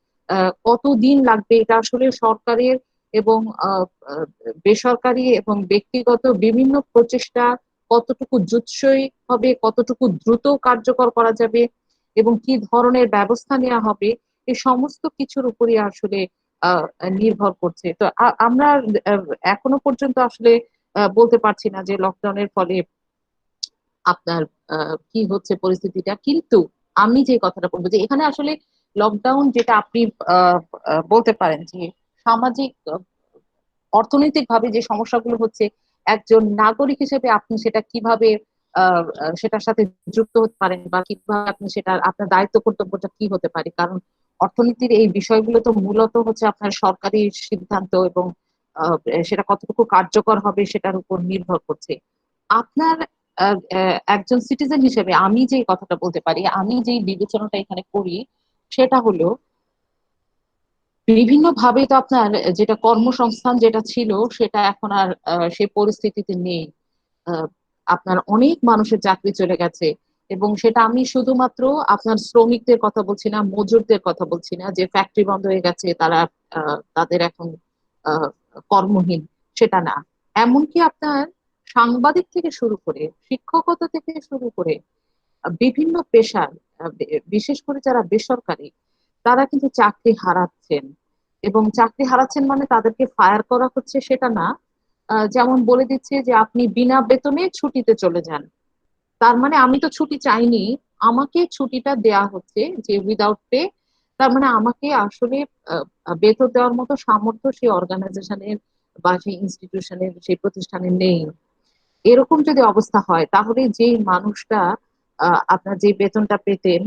কতদিন লাগবে, এটা আসলে সরকারের এবং আহ, আহ, বেসরকারি এবং ব্যক্তিগত বিভিন্ন প্রচেষ্টা কতটুকু জুৎসই হবে, কতটুকু দ্রুত কার্যকর করা যাবে, এবং কি ধরনের ব্যবস্থা নেওয়া হবে, এই সমস্ত কিছুর উপরই আসলে আহ নির্ভর করছে। তো আমরা আহ, এখনো পর্যন্ত আসলে বলতে পারছি না যে লকডাউনের ফলে আপনার কি হচ্ছে পরিস্থিতিটা। কিন্তু আমি যে কথাটা বলবো যে এখানে আসলে লকডাউন যেটা আপনি আহ, বলতে পারেন যে সামাজিক, অর্থনৈতিক ভাবে যে সমস্যাগুলো হচ্ছে, একজন নাগরিক হিসেবে আপনি সেটা কিভাবে সেটার সাথে যুক্ত হতে পারেন, বা কিভাবে আপনি সেটা, আপনার দায়িত্ব কর্তব্যটা কি হতে পারে। কারণ অর্থনীতির এই বিষয়গুলো তো মূলত হচ্ছে আপনার সরকারি সিদ্ধান্ত, এবং আহ, সেটা কতটুকু কার্যকর হবে সেটার উপর নির্ভর করছে। আপনার একজন সিটিজেন হিসেবে আমি যে কথাটা বলতে পারি, আমি যে বিবেচনাটা এখানে করি, সেটা হলো বিভিন্ন ভাবে তো আপনার যেটা কর্মসংস্থান যেটা ছিল, সেটা এখন আর সেই পরিস্থিতিতে নেই। আহ, আপনার অনেক মানুষের চাকরি চলে গেছে। এবং সেটা আমি শুধুমাত্র আপনার শ্রমিকদের কথা বলছি না, মজুরদের কথা বলছি না, যে ফ্যাক্টরি বন্ধ হয়ে গেছে তারা তাদের এখন আহ, কর্মহীন, সেটা না। এমনকি আপনার সাংবাদিক থেকে শুরু করে, শিক্ষকতা থেকে শুরু করে বিভিন্ন পেশার, বিশেষ করে যারা বেসরকারি, তারা কিন্তু চাকরি হারাচ্ছেন। এবং চাকরি হারাচ্ছেন মানে তাদেরকে ফায়ার করা হচ্ছে সেটা না, যেমন বলে দিচ্ছে যে আপনি বিনা বেতনে ছুটিতে চলে যান। তার মানে আমি তো ছুটি চাইনি, আমাকে ছুটিটা দেয়া হচ্ছে যে উইদাউট পে। তার মানে আমাকে আসলে বেতন দেওয়ার মতো সামর্থ্য সেই অর্গানাইজেশনের বা সেই ইনস্টিটিউশনের, সেই প্রতিষ্ঠানের নেই। এরকম যদি অবস্থা হয়, তাহলে যে মানুষটা আপনার যে বেতনটা পেতেন,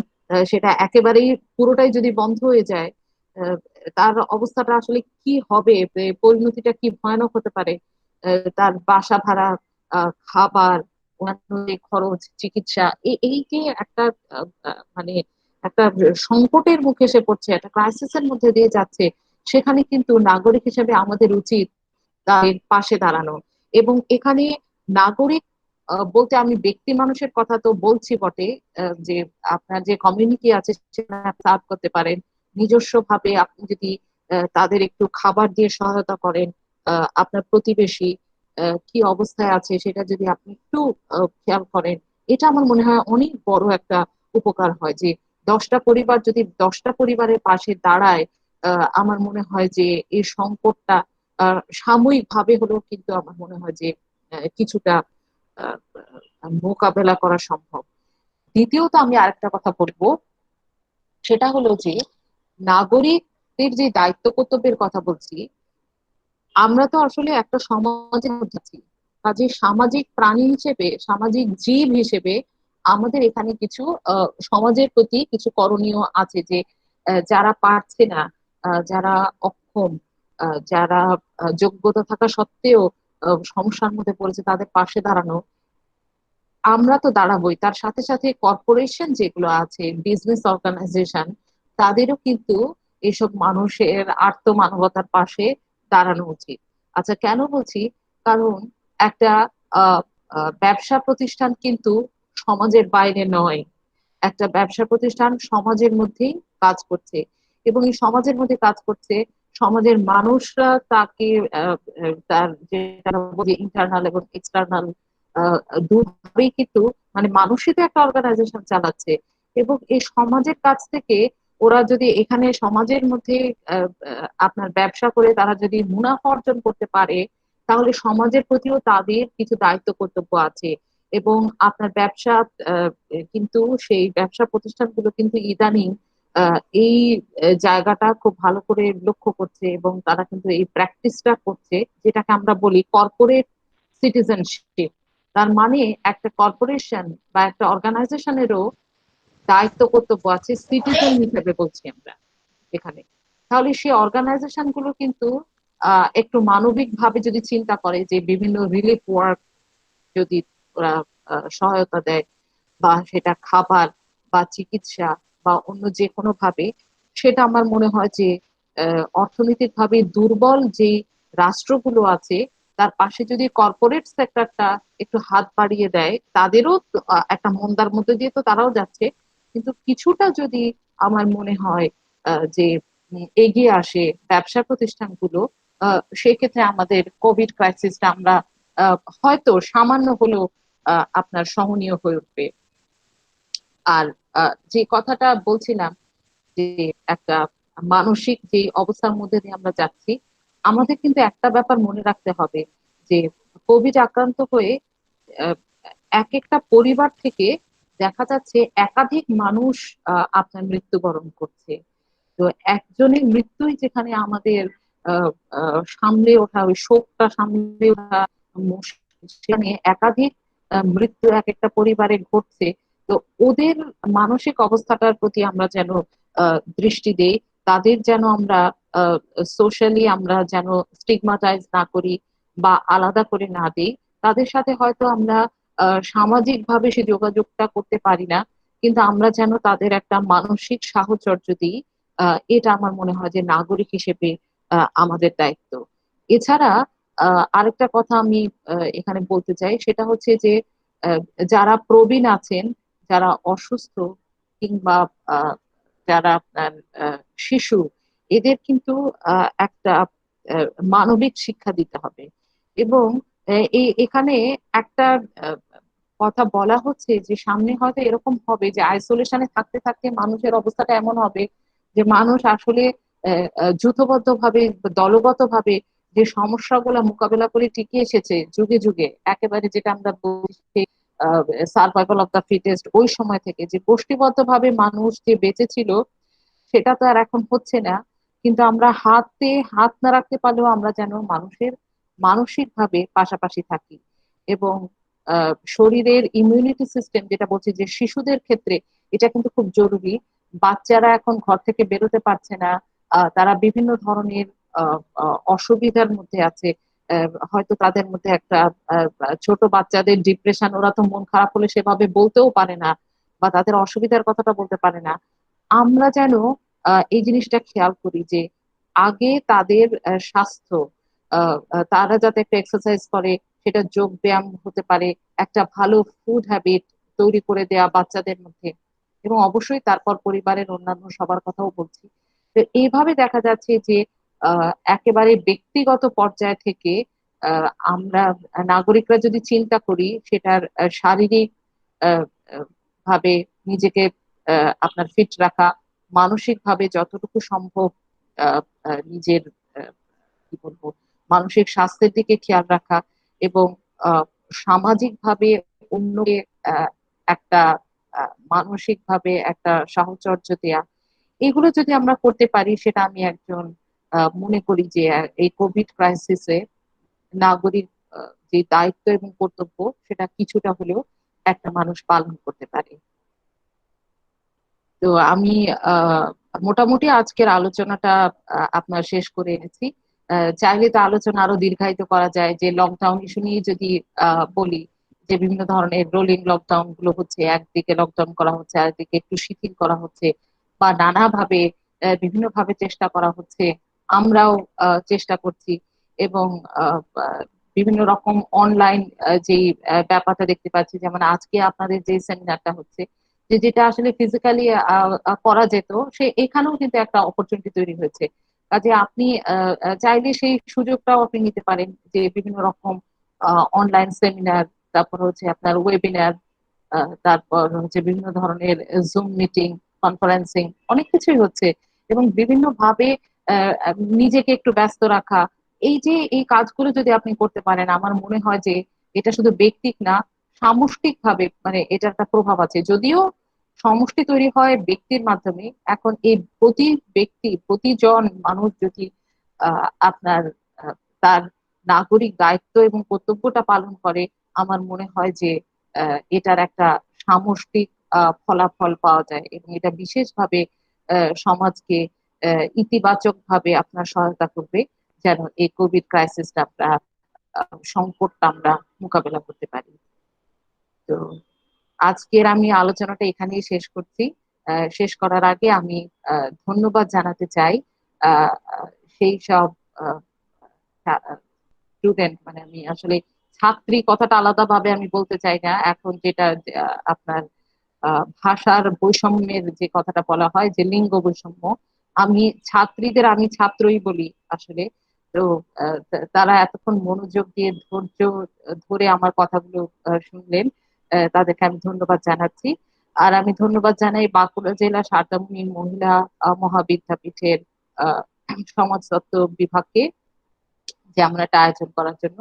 সেটা একেবারেই পুরোটাই যদি বন্ধ হয়ে যায়, আহ, তার অবস্থাটা আসলে কি হবে, পরিণতিটা কি ভয়ানক হতে পারে। তার বাসা ভাড়া, খাবার, অন্যান্য যে খরচ, চিকিৎসা, এই যে একটা মানে একটা সংকটের মুখে এসে পড়ছে, একটা ক্রাইসিসের মধ্যে দিয়ে যাচ্ছে, সেখানে কিন্তু নাগরিক হিসেবে আমাদের উচিত তাদের পাশে দাঁড়ানো। এবং এখানে নাগরিক বলতে আমি ব্যক্তি মানুষের কথা তো বলছি বটে, যে আপনার যে কমিউনিটি আছে সেটা সার্ভ করতে পারেন। নিজস্ব ভাবে আপনি যদি তাদের একটু খাবার দিয়ে সহায়তা করেন, আপনার প্রতিবেশী কি অবস্থায় আছে সেটা যদি আপনি একটু খেয়াল করেন, এটা আমার মনে হয় অনেক বড় একটা উপকার হয়। যে 10টা পরিবার যদি 10টা পরিবারের পাশে দাঁড়ায়, আমার মনে হয় যে এই সংকটটা সাময়িক ভাবে হলেও কিন্তু আমার মনে হয় যে কিছুটা আহ, মোকাবেলা করা সম্ভব। দ্বিতীয়ত আমি আরেকটা কথা বলবো, সেটা হলো যে নাগরিকদের যে দায়িত্ব কর্তব্যের কথা বলছি, আমরা তো আসলে একটা সমাজের মধ্যে আছি। কাজে সামাজিক প্রাণী হিসেবে, সামাজিক জীব হিসেবে আমাদের এখানে কিছু সমাজের প্রতি কিছু করণীয় আছে, যে যারা পারছে না, যারা অক্ষম, যারা যোগ্যতা থাকা সত্ত্বেও সমস্যার মধ্যে পড়েছে, তাদের পাশে দাঁড়ানো। আমরা তো দাঁড়াবোই, তার সাথে সাথে কর্পোরেশন যেগুলো আছে, বিজনেস অর্গানাইজেশন, তাদেরও কিন্তু এসব মানুষের আর্ত মানবতার পাশে দাঁড়ানো উচিত। আচ্ছা, কেন বলছি? কারণ একটা আহ ব্যবসা প্রতিষ্ঠান কিন্তু সমাজের বাইরে নয়। একটা ব্যবসা প্রতিষ্ঠান সমাজের মধ্যেই কাজ করছে, এবং এই সমাজের মধ্যে কাজ করছে। সমাজের মানুষরা তাকে তার যে ইন্টারনাল এবং এক্সটার্নাল দুভাবেই কিন্তু, মানে মানুষই তো একটা অর্গানাইজেশন চালাচ্ছে। এবং এই সমাজের কাছ থেকে ওরা যদি এখানে সমাজের মধ্যে আপনার ব্যবসা করে তারা যদি মুনাফা অর্জন করতে পারে, তাহলে সমাজের প্রতিও তাদের কিছু দায়িত্ব কর্তব্য আছে। এবং আপনার ব্যবসা কিন্তু সেই ব্যবসা প্রতিষ্ঠানগুলো কিন্তু ইদানিং এই জায়গাটা খুব ভালো করে লক্ষ্য করছে, এবং তারা কিন্তু এই প্র্যাকটিসটা করছে, যেটাকে আমরা বলি কর্পোরেট সিটিজেনশিপ। তার মানে একটা কর্পোরেশন বা একটা অর্গানাইজেশনেরও দায়িত্ব কর্তব্য আছে সিটিজেন হিসেবে, বলছি আমরা এখানে। তাহলে সেই অর্গানাইজেশন গুলো কিন্তু একটু মানবিক ভাবে যদি চিন্তা করে, যে বিভিন্ন রিলিফ ওয়ার্ক যদি ওরা সহায়তা দেয়, বা সেটা খাবার বা চিকিৎসা বা অন্য যে কোনো ভাবে, সেটা আমার মনে হয় যে অর্থনৈতিক ভাবে দুর্বল যে রাষ্ট্রগুলো আছে, তার পাশে যদি কর্পোরেট সেক্টরটা একটু হাত বাড়িয়ে দেয়, তাদেরও তো, একটা মন্দার মধ্যে দিয়ে তো তারাও যাচ্ছে, কিন্তু কিছুটা যদি আমার মনে হয় যে এগিয়ে আসে ব্যবসা প্রতিষ্ঠানগুলো, সেক্ষেত্রে আমাদের কোভিড ক্রাইসিসটা আমরা হয়তো সামান্য হলেও আপনার সহনীয় হয়ে উঠবে। আর যে কথাটা বলছিলাম, যে একটা মানসিক যে অবস্থার মধ্যে দিয়ে আমরা যাচ্ছি, আমাদের কিন্তু একটা ব্যাপার মনে রাখতে হবে, যে কোভিড আক্রান্ত হয়ে আহ, এক একটা পরিবার থেকে দেখা যাচ্ছে একাধিক মানুষ আপনার মৃত্যুবরণ করছে। তো একজনের মৃত্যুই যেখানে আমাদের সামলে ওঠা, ওই শোকটা সামলে ওঠা মুশকিল, সেখানে একাধিক মৃত্যু এক একটা পরিবারে ঘটছে। তো ওদের মানসিক অবস্থাটার প্রতি আমরা যেন দৃষ্টি দেই, তাদের যেন আমরা সোশ্যালি আমরা যেন স্টিগমাটাইজ না করি বা আলাদা করে না দিই। তাদের সাথে হয়তো আমরা সামাজিক ভাবে সে যোগাযোগটা করতে পারি না, কিন্তু আমরা যেন তাদের একটা মানসিক সাহচর্য দিই। এটা আমার মনে হয় যে নাগরিক হিসেবে আমাদের দায়িত্ব। এছাড়া আরেকটা কথা আমি এখানে বলতে চাই, সেটা হচ্ছে যে আহ, যারা প্রবীণ আছেন, যারা অসুস্থ, কিংবা আহ, যারা আপনার শিশু, এদের কিন্তু একটা মানবিক শিক্ষা দিতে হবে। এবং এখানে একটা আহ, কথা বলা হচ্ছে যে সামনে হয়তো এরকম হবে যে আইসোলেশনে থাকতে থাকতে মানুষের অবস্থাটা এমন হবে যে মানুষ আসলে যূথবদ্ধ ভাবে, দলগত ভাবে যে সমস্যাগুলো মোকাবেলা করে টিকে এসেছে যুগে যুগে, একেবারে যেটা আমরা বলছি সার্ভাইভাল অফ দ্য ফিটেস্ট, ওই সময় থেকে যে গোষ্ঠীবদ্ধ ভাবে মানুষ যে বেঁচে ছিল, সেটা তো আর এখন হচ্ছে না। কিন্তু আমরা হাতে হাত না রাখতে পারলেও আমরা যেন মানুষের মানসিক ভাবে পাশাপাশি থাকি। এবং শরীরের ইমিউনিটি সিস্টেম, যেটা বলছি যে শিশুদের ক্ষেত্রে এটা কিন্তু খুব জরুরি। বাচ্চারা এখন ঘর থেকে বেরোতে পারছে না, তারা বিভিন্ন ধরনের অসুবিধার মধ্যে আছে। হয়তো তাদের মধ্যে একটা ছোট বাচ্চাদের ডিপ্রেশন, ওরা তো মন খারাপ হলে সেভাবে বলতেও পারে না, বা তাদের অসুবিধার কথাটা বলতে পারে না। আমরা যেন এই জিনিসটা খেয়াল করি যে আগে তাদের স্বাস্থ্য, তারা যাতে একটা এক্সারসাইজ করে, সেটা যোগ ব্যায়াম হতে পারে, একটা ভালো ফুড হ্যাবিট তৈরি করে দেয়া বাচ্চাদের মধ্যে, এবং অবশ্যই তারপর পরিবারের অন্যান্য সবার কথাও বলছি। তো এইভাবে দেখা যাচ্ছে যে একেবারে ব্যক্তিগত পর্যায় থেকে আমরা নাগরিকরা যদি চিন্তা করি, সেটার শারীরিক আহ, আহ, ভাবে নিজেকে আপনার ফিট রাখা, মানসিকভাবে যতটুকু সম্ভব নিজের কি বলবো মানসিক স্বাস্থ্যের দিকে খেয়াল রাখা, এবং সামাজিকভাবে অন্যকে একটা মানসিকভাবে একটা সাহচর্য দেয়া, এগুলো যদি আমরা করতে পারি, সেটা আমি একজন মনে করি যে এই কোভিড ক্রাইসিসে নাগরিক যে দায়িত্ব এবং কর্তব্য, সেটা কিছুটা হলেও একটা মানুষ পালন করতে পারে। তো আমি আহ মোটামুটি আজকের আলোচনাটা আপনার শেষ করে এনেছি। চাইলে তো আলোচনা আরো দীর্ঘায়িত করা যায়, যে লকডাউন ইস্যু নিয়ে যদি বলি, যে বিভিন্ন ধরনের রোলিং লকডাউন গুলো হচ্ছে, একদিকে লকডাউন করা হচ্ছে, আরেকদিকে একটু শিথিল করা হচ্ছে, বা নানাভাবে বিভিন্ন ভাবে চেষ্টা করা হচ্ছে, আমরাও চেষ্টা করছি। এবং আহ, আহ, বিভিন্ন রকম অনলাইন যে ব্যাপারটা দেখতে পাচ্ছি, যেমন আজকে আপনাদের যে সেমিনারটা হচ্ছে, যে যেটা আসলে ফিজিক্যালি করা যেত, সে এখানেও কিন্তু একটা অপরচুনিটি তৈরি হয়েছে। কাজে আপনি চাইলে সেই সুযোগটাও আপনি নিতে পারেন, যে বিভিন্ন রকম অনলাইন সেমিনার, তারপর হচ্ছে আপনার ওয়েবিনার, তারপর হচ্ছে বিভিন্ন ধরনের জুম মিটিং, কনফারেন্সিং, অনেক কিছুই হচ্ছে। এবং বিভিন্ন ভাবে নিজেকে একটু ব্যস্ত রাখা, এই যে এই কাজগুলো যদি আপনি করতে পারেন, আমার মনে হয় যে এটা শুধু ব্যক্তিক না, সামষ্টিক ভাবে মানে এটার একটা প্রভাব আছে। যদিও সমষ্টি তৈরি হয় ব্যক্তির মাধ্যমে, এখন এই প্রতি ব্যক্তি, প্রতিজন মানুষ যদি আপনার আহ, তার নাগরিক দায়িত্ব এবং কর্তব্যটা পালন করে, আমার মনে হয় যে এটার একটা সামষ্টিক ফলাফল পাওয়া যায়, এবং এটা বিশেষভাবে সমাজকে ইতিবাচক ভাবে আপনার সহায়তা করবে, যেন এই কোভিড ক্রাইসিসটা আমরা সংকটটা আমরা মোকাবেলা করতে পারি। তো আজকের আমি আলোচনাটা এখানেই শেষ করছি। শেষ করার আগে আমি ধন্যবাদ জানাতে চাই আহ, আহ, সেই সব স্টুডেন্ট, মানে আমি আসলে ছাত্রী কথাটা আলাদাভাবে আমি বলতে চাই না, এখন যেটা আপনার ভাষার বৈষম্যের যে কথাটা বলা হয়, যে লিঙ্গ বৈষম্য, আমি ছাত্রীদের আমি ছাত্রই বলি আসলে। তো তারা এতক্ষণ মনোযোগ দিয়ে ধৈর্য ধরে আমার কথাগুলো শুনলেন, তাদেরকে আমি ধন্যবাদ জানাচ্ছি। আর আমি ধন্যবাদ জানাই বাঁকুড়া জেলা সারদামণি মহিলা মহাবিদ্যাপীঠের আহ সমাজতত্ত্ব বিভাগকে, যে আমরা একটা আয়োজন করার জন্য,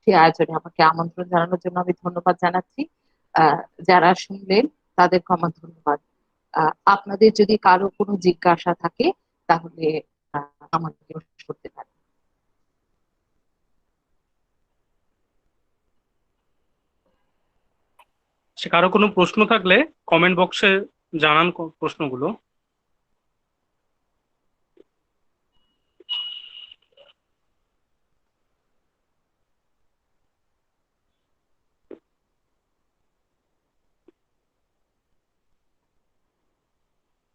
সেই আয়োজনে আমাকে আমন্ত্রণ জানানোর জন্য আমি ধন্যবাদ জানাচ্ছি। আহ যারা শুনলেন তাদেরকে আমার ধন্যবাদ। আপনাদের যদি কারো কোনো জিজ্ঞাসা থাকে, তাহলে আমাকে প্রশ্ন করতে পারেন। সে কারো কোনো প্রশ্ন থাকলে কমেন্ট বক্সে জানান প্রশ্নগুলো।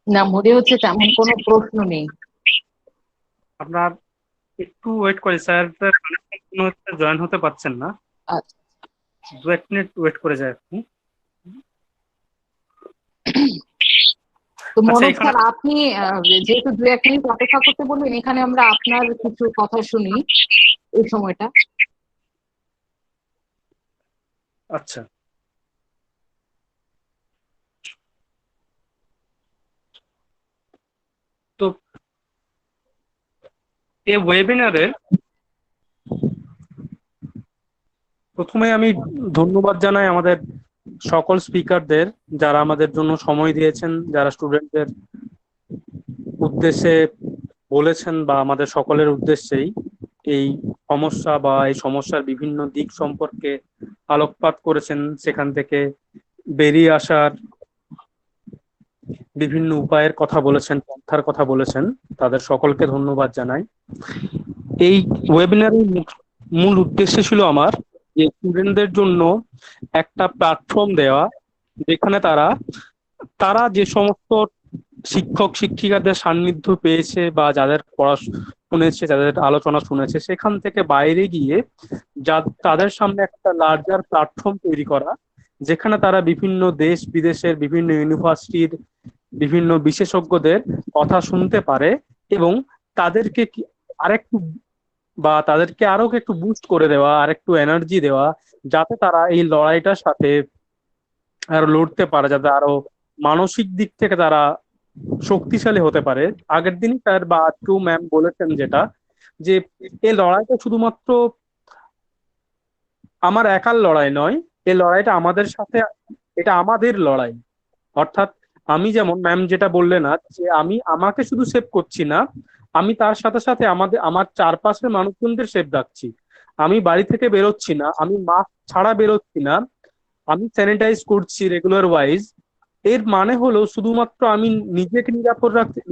না, মনে হচ্ছে তেমন কোনো প্রশ্ন নেই। আপনার একটু ওয়েট করে স্যার, মনে হচ্ছে জয়েন হতে পারছেন না। আচ্ছা, 1 মিনিট ওয়েট করে যায় একটু। তো আচ্ছা, মনোজ এখানে স্যার, আপনি যেহেতু 2-1 মিনিট অপেক্ষা করতে বললেন, এখানে আমরা আপনার কিছু কথা শুনি এই সময়টা। আচ্ছা, তো এই ওয়েবিনারে প্রথমে আমি ধন্যবাদ জানাই আমাদের সকল স্পিকারদের, যারা আমাদের জন্য সময় দিয়েছেন, যারা স্টুডেন্টদের উদ্দেশ্যে বলেছেন বা আমাদের সকলের উদ্দেশ্যেই এই সমস্যা বা এই সমস্যার বিভিন্ন দিক সম্পর্কে আলোকপাত করেছেন, সেখান থেকে বেরিয়ে আসার বিভিন্ন উপায়ের কথা বলেছেন, পন্থার কথা বলেছেন, তাদের সকলকে ধন্যবাদ জানাই। এই ওয়েবিনারের মূল উদ্দেশ্য ছিল আমার যে স্টুডেন্টদের জন্য একটা প্ল্যাটফর্ম দেওয়া, যেখানে তারা তারা যে সমস্ত শিক্ষক শিক্ষিকাদের সান্নিধ্য পেয়েছে বা যাদের পড়া শুনেছে, যাদের আলোচনা শুনেছে, সেখান থেকে বাইরে গিয়ে তাদের সামনে একটা লার্জার প্ল্যাটফর্ম তৈরি করা, যেখানে তারা বিভিন্ন দেশ বিদেশের বিভিন্ন ইউনিভার্সিটির বিভিন্ন বিশেষজ্ঞদের কথা শুনতে পারে, এবং তাদেরকে আরেকটু তাদেরকে আরো একটু বুস্ট করে দেওয়া, আর একটু এনার্জি দেওয়া, যাতে তারা এই লড়াইটার সাথে আরো লড়তে পারে, যাতে আরো মানসিক দিক থেকে তারা শক্তিশালী হতে পারে। আগের দিনই স্যার বা আজকেও ম্যাম বলেছেন যেটা, যে এই লড়াইটা শুধুমাত্র আমার একার লড়াই নয়, এই লড়াইটা আমাদের সাথে, এটা আমাদের লড়াই। অর্থাৎ আমি যেমন ম্যাম যেটা বললেন না, যে আমি আমাকে শুধু সেভ করছি না, আমি তার সাথে সাথে আমার চারপাশের মানুষজনদের সেভ রাখছি। আমি বাড়ি থেকে বেরোচ্ছি না, আমি মাস্ক ছাড়া বেরোচ্ছি না, আমি স্যানিটাইজ করছি রেগুলার ওয়াইজ। এর মানে হলো শুধুমাত্র আমি নিজেকে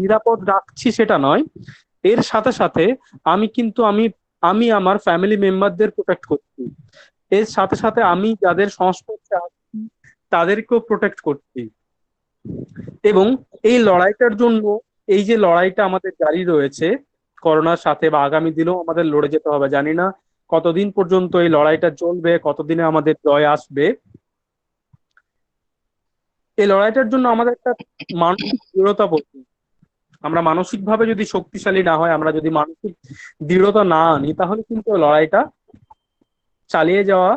নিরাপদ রাখছি সেটা নয়, এর সাথে সাথে আমি কিন্তু আমি আমি আমার ফ্যামিলি মেম্বারদের প্রোটেক্ট করছি। এর সাথে সাথে আমি যাদের সংস্পর্শে আছি তাদেরকেও প্রোটেক্ট করছি। এবং এই লড়াইটার জন্য, এই যে লড়াইটা আমাদের জারি রয়েছে করোনার সাথে, বা আগামী দিনেও আমাদের লড়ে যেতে হবে, জানি না কতদিন পর্যন্ত এই লড়াইটা চলবে, কতদিনে আমাদের জয় আসবে। এই লড়াইটার জন্য আমাদের একটা মানসিক দৃঢ়তা প্রয়োজন। আমরা মানসিক ভাবে যদি শক্তিশালী না হয়, আমরা যদি মানসিক দৃঢ়তা না আনি, তাহলে কিন্তু এই লড়াইটা চালিয়ে যাওয়া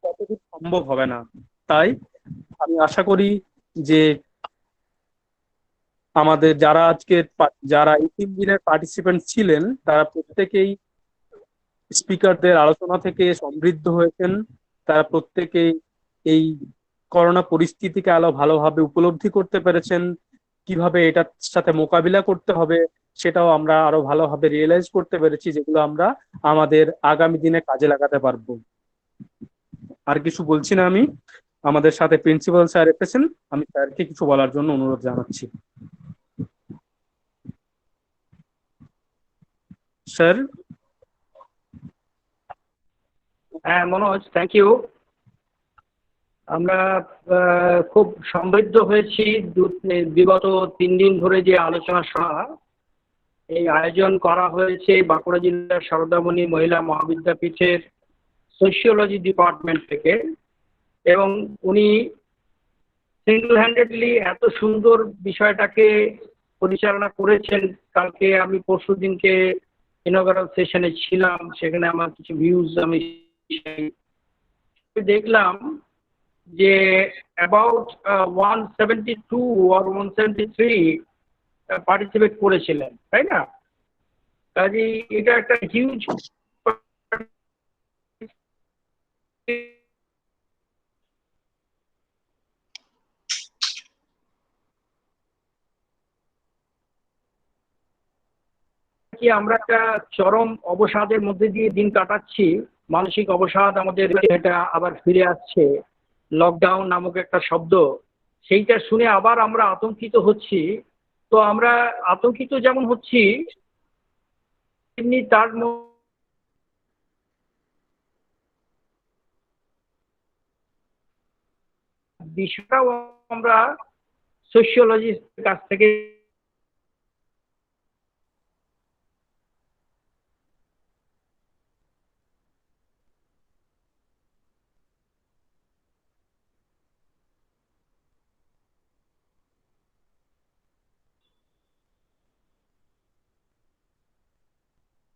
কতদূর সম্ভব হবে না। তাই আমি আশা করি যে আমাদের যারা এই 3 দিনের পার্টিসিপেন্ট ছিলেন, তারা প্রত্যেকেই স্পিকারদের আলোচনা থেকে সমৃদ্ধ হয়েছেন। তারা প্রত্যেকেই এই করোনা পরিস্থিতিকে আরো ভালোভাবে উপলব্ধি করতে পেরেছেন, কিভাবে এটার সাথে মোকাবিলা করতে হবে সেটাও আমরা আরো ভালোভাবে রিয়েলাইজ করতে পেরেছি, যেগুলো আমরা আমাদের আগামী দিনে কাজে লাগাতে পারবো। আর কিছু বলছি না আমি। আমাদের সাথে প্রিন্সিপাল স্যার এসেছেন, আমি স্যারকে কিছু বলার জন্য অনুরোধ জানাচ্ছি। স্যার। হ্যাঁ মনোজ, থ্যাংক ইউ। আমরা খুব সমৃদ্ধ হয়েছি বিগত 3 দিন ধরে যে আলোচনা সভা এই আয়োজন করা হয়েছে বাঁকুড়া জেলার সারদামণি মহিলা মহাবিদ্যাপীঠের সোশিওলজি ডিপার্টমেন্ট থেকে, এবং উনি সিঙ্গল হ্যান্ডেডলি এত সুন্দর বিষয়টাকে পরিচালনা করেছেন। কালকে আমি পরশুদিনকে ইনঅগারাল সেশনে ছিলাম, সেখানে আমার কিছু ভিউজ আমি দেখলাম যে অ্যাবাউট 172 or 173 পার্টিসিপেট করেছিলেন, তাই না? কাজে এটা একটা হিউজ কি আমরা একটা চরম অবসাদের মধ্যে দিয়ে দিন কাটাচ্ছি। মানসিক অবসাদ আমাদের, এটা আবার ফিরে আসছে, লকডাউন নামক একটা শব্দ, সেইটা শুনে আবার আমরা আতঙ্কিত হচ্ছি। তো আমরা আতঙ্কিত যেমন হচ্ছি, তেমনি তার বিষয়টাও আমরা সোশিওলজিস্টের কাছ থেকে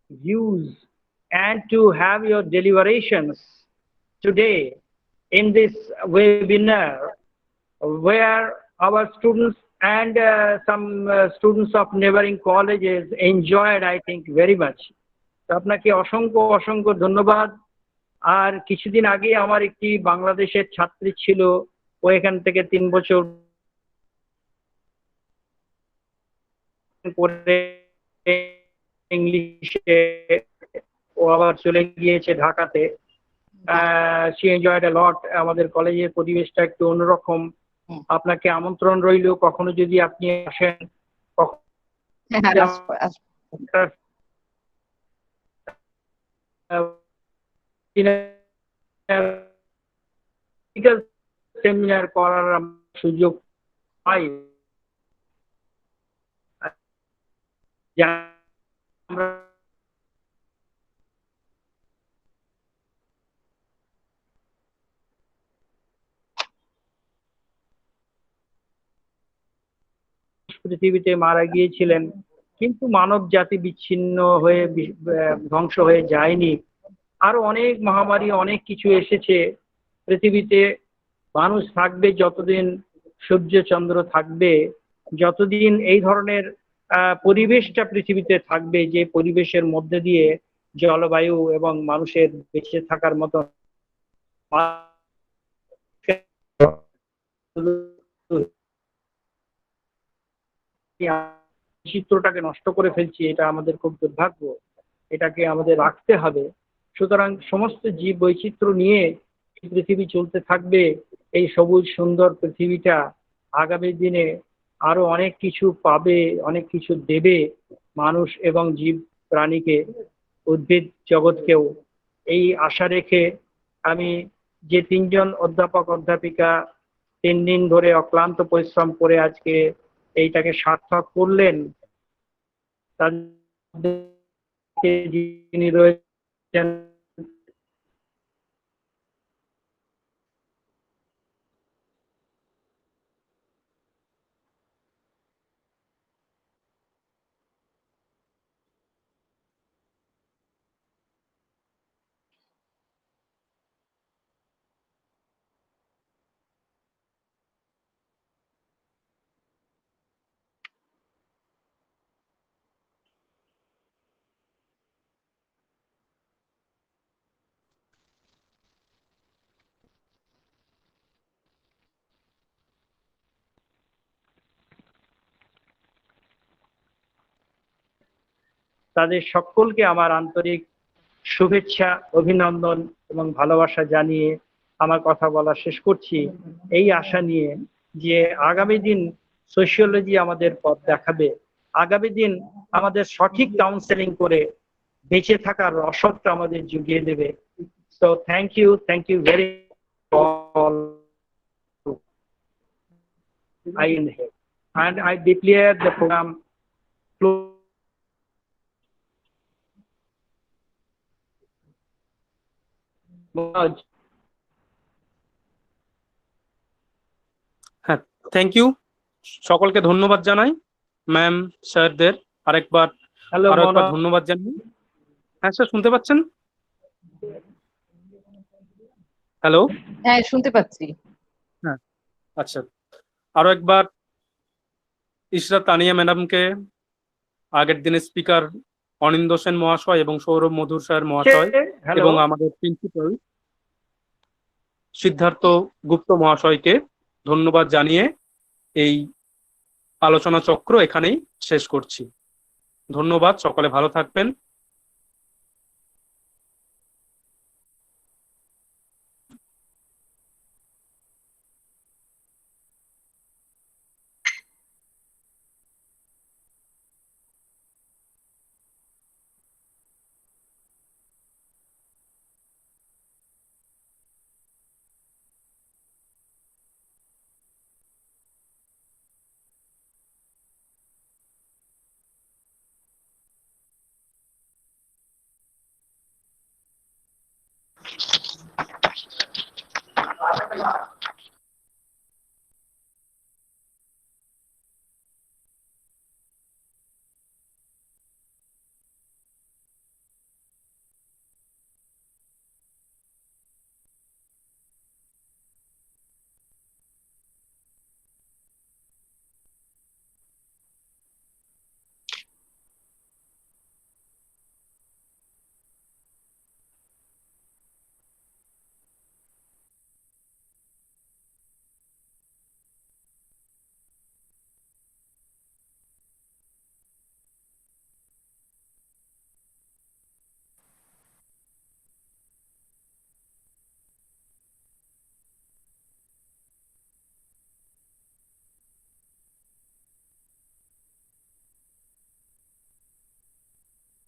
views and to have your deliberations today in this webinar, where our students and some students of neighboring colleges enjoyed, I think, very much. তো আপনাকে অসংখ্য অসংখ্য ধন্যবাদ। আর কিছুদিন আগে আমার একটি বাংলাদেশের ছাত্রী ছিল, ও এখান থেকে 3 বছর পরে ইংলিশে ও আবার চলে গিয়েছে ঢাকাতে। she enjoyed a lot. আমাদের কলেজের পরিবেশটা একটু অন্যরকম। আপনাকে আমন্ত্রণ রইল, কখনো যদি আপনি আসেন, সেমিনার করার সুযোগ পাই। আমরা পৃথিবীতে মারা গিয়েছিলেন, কিন্তু মানব জাতি বিচ্ছিন্ন হয়ে ধ্বংস হয়ে যায়নি। আরো অনেক মহামারী, অনেক কিছু এসেছে পৃথিবীতে। মানুষ থাকবে যতদিন সূর্য চন্দ্র থাকবে, যতদিন এই ধরনের পরিবেশটা পৃথিবীতে থাকবে, যে পরিবেশের মধ্যে দিয়ে জলবায়ু এবং মানুষের বেঁচে থাকার মতো চিত্রটাকে নষ্ট করে ফেলছি, এটা আমাদের খুব দুর্ভাগ্য। এটাকে আমাদের রাখতে হবে। সুতরাং সমস্ত জীব বৈচিত্র্য নিয়ে পৃথিবী চলতে থাকবে। এই সবুজ সুন্দর পৃথিবীটা আগামী দিনে আরো অনেক কিছু পাবে, অনেক কিছু দেবে মানুষ এবং জীব প্রাণীকে, উদ্ভিদ জগৎকেও। এই আশা রেখে আমি যে তিনজন অধ্যাপক অধ্যাপিকা 3 দিন ধরে অক্লান্ত পরিশ্রম করে আজকে এইটাকে সার্থক করলেন, তাদেরকে যিনি রয়েছেন তাদের সকলকে আমার আন্তরিক শুভেচ্ছা, অভিনন্দন এবং ভালোবাসা জানিয়ে আমার কথা বলা শেষ করছি, এই আশা নিয়ে যে আগামী দিন সোশিওলজি আমাদের পথ দেখাবে, আগামী দিন আমাদের সঠিক কাউন্সেলিং করে বেঁচে থাকার রসদটা আমাদের জুগিয়ে দেবে। So thank you very all. I end here and I declare the program closed. হ্যাঁ, থ্যাংক ইউ। সকলকে ধন্যবাদ জানাই, ম্যাম স্যারদের আরো একবার ধন্যবাদ জানাই। হ্যাঁ স্যার, শুনতে পাচ্ছেন? হ্যালো। হ্যাঁ, শুনতে পাচ্ছি। হ্যাঁ, আচ্ছা, আরো একবার ইশরাত তানিয়া ম্যাডামকে, আগের দিনের স্পিকার অনিন্দ সেন মহাশয় এবং সৌরভ মধুর স্যার মহাশয় এবং আমাদের প্রিন্সিপাল সিদ্ধার্থ গুপ্ত মহাশয়কে ধন্যবাদ জানিয়ে এই আলোচনা চক্র এখানেই শেষ করছি। ধন্যবাদ, সকলে ভালো থাকবেন।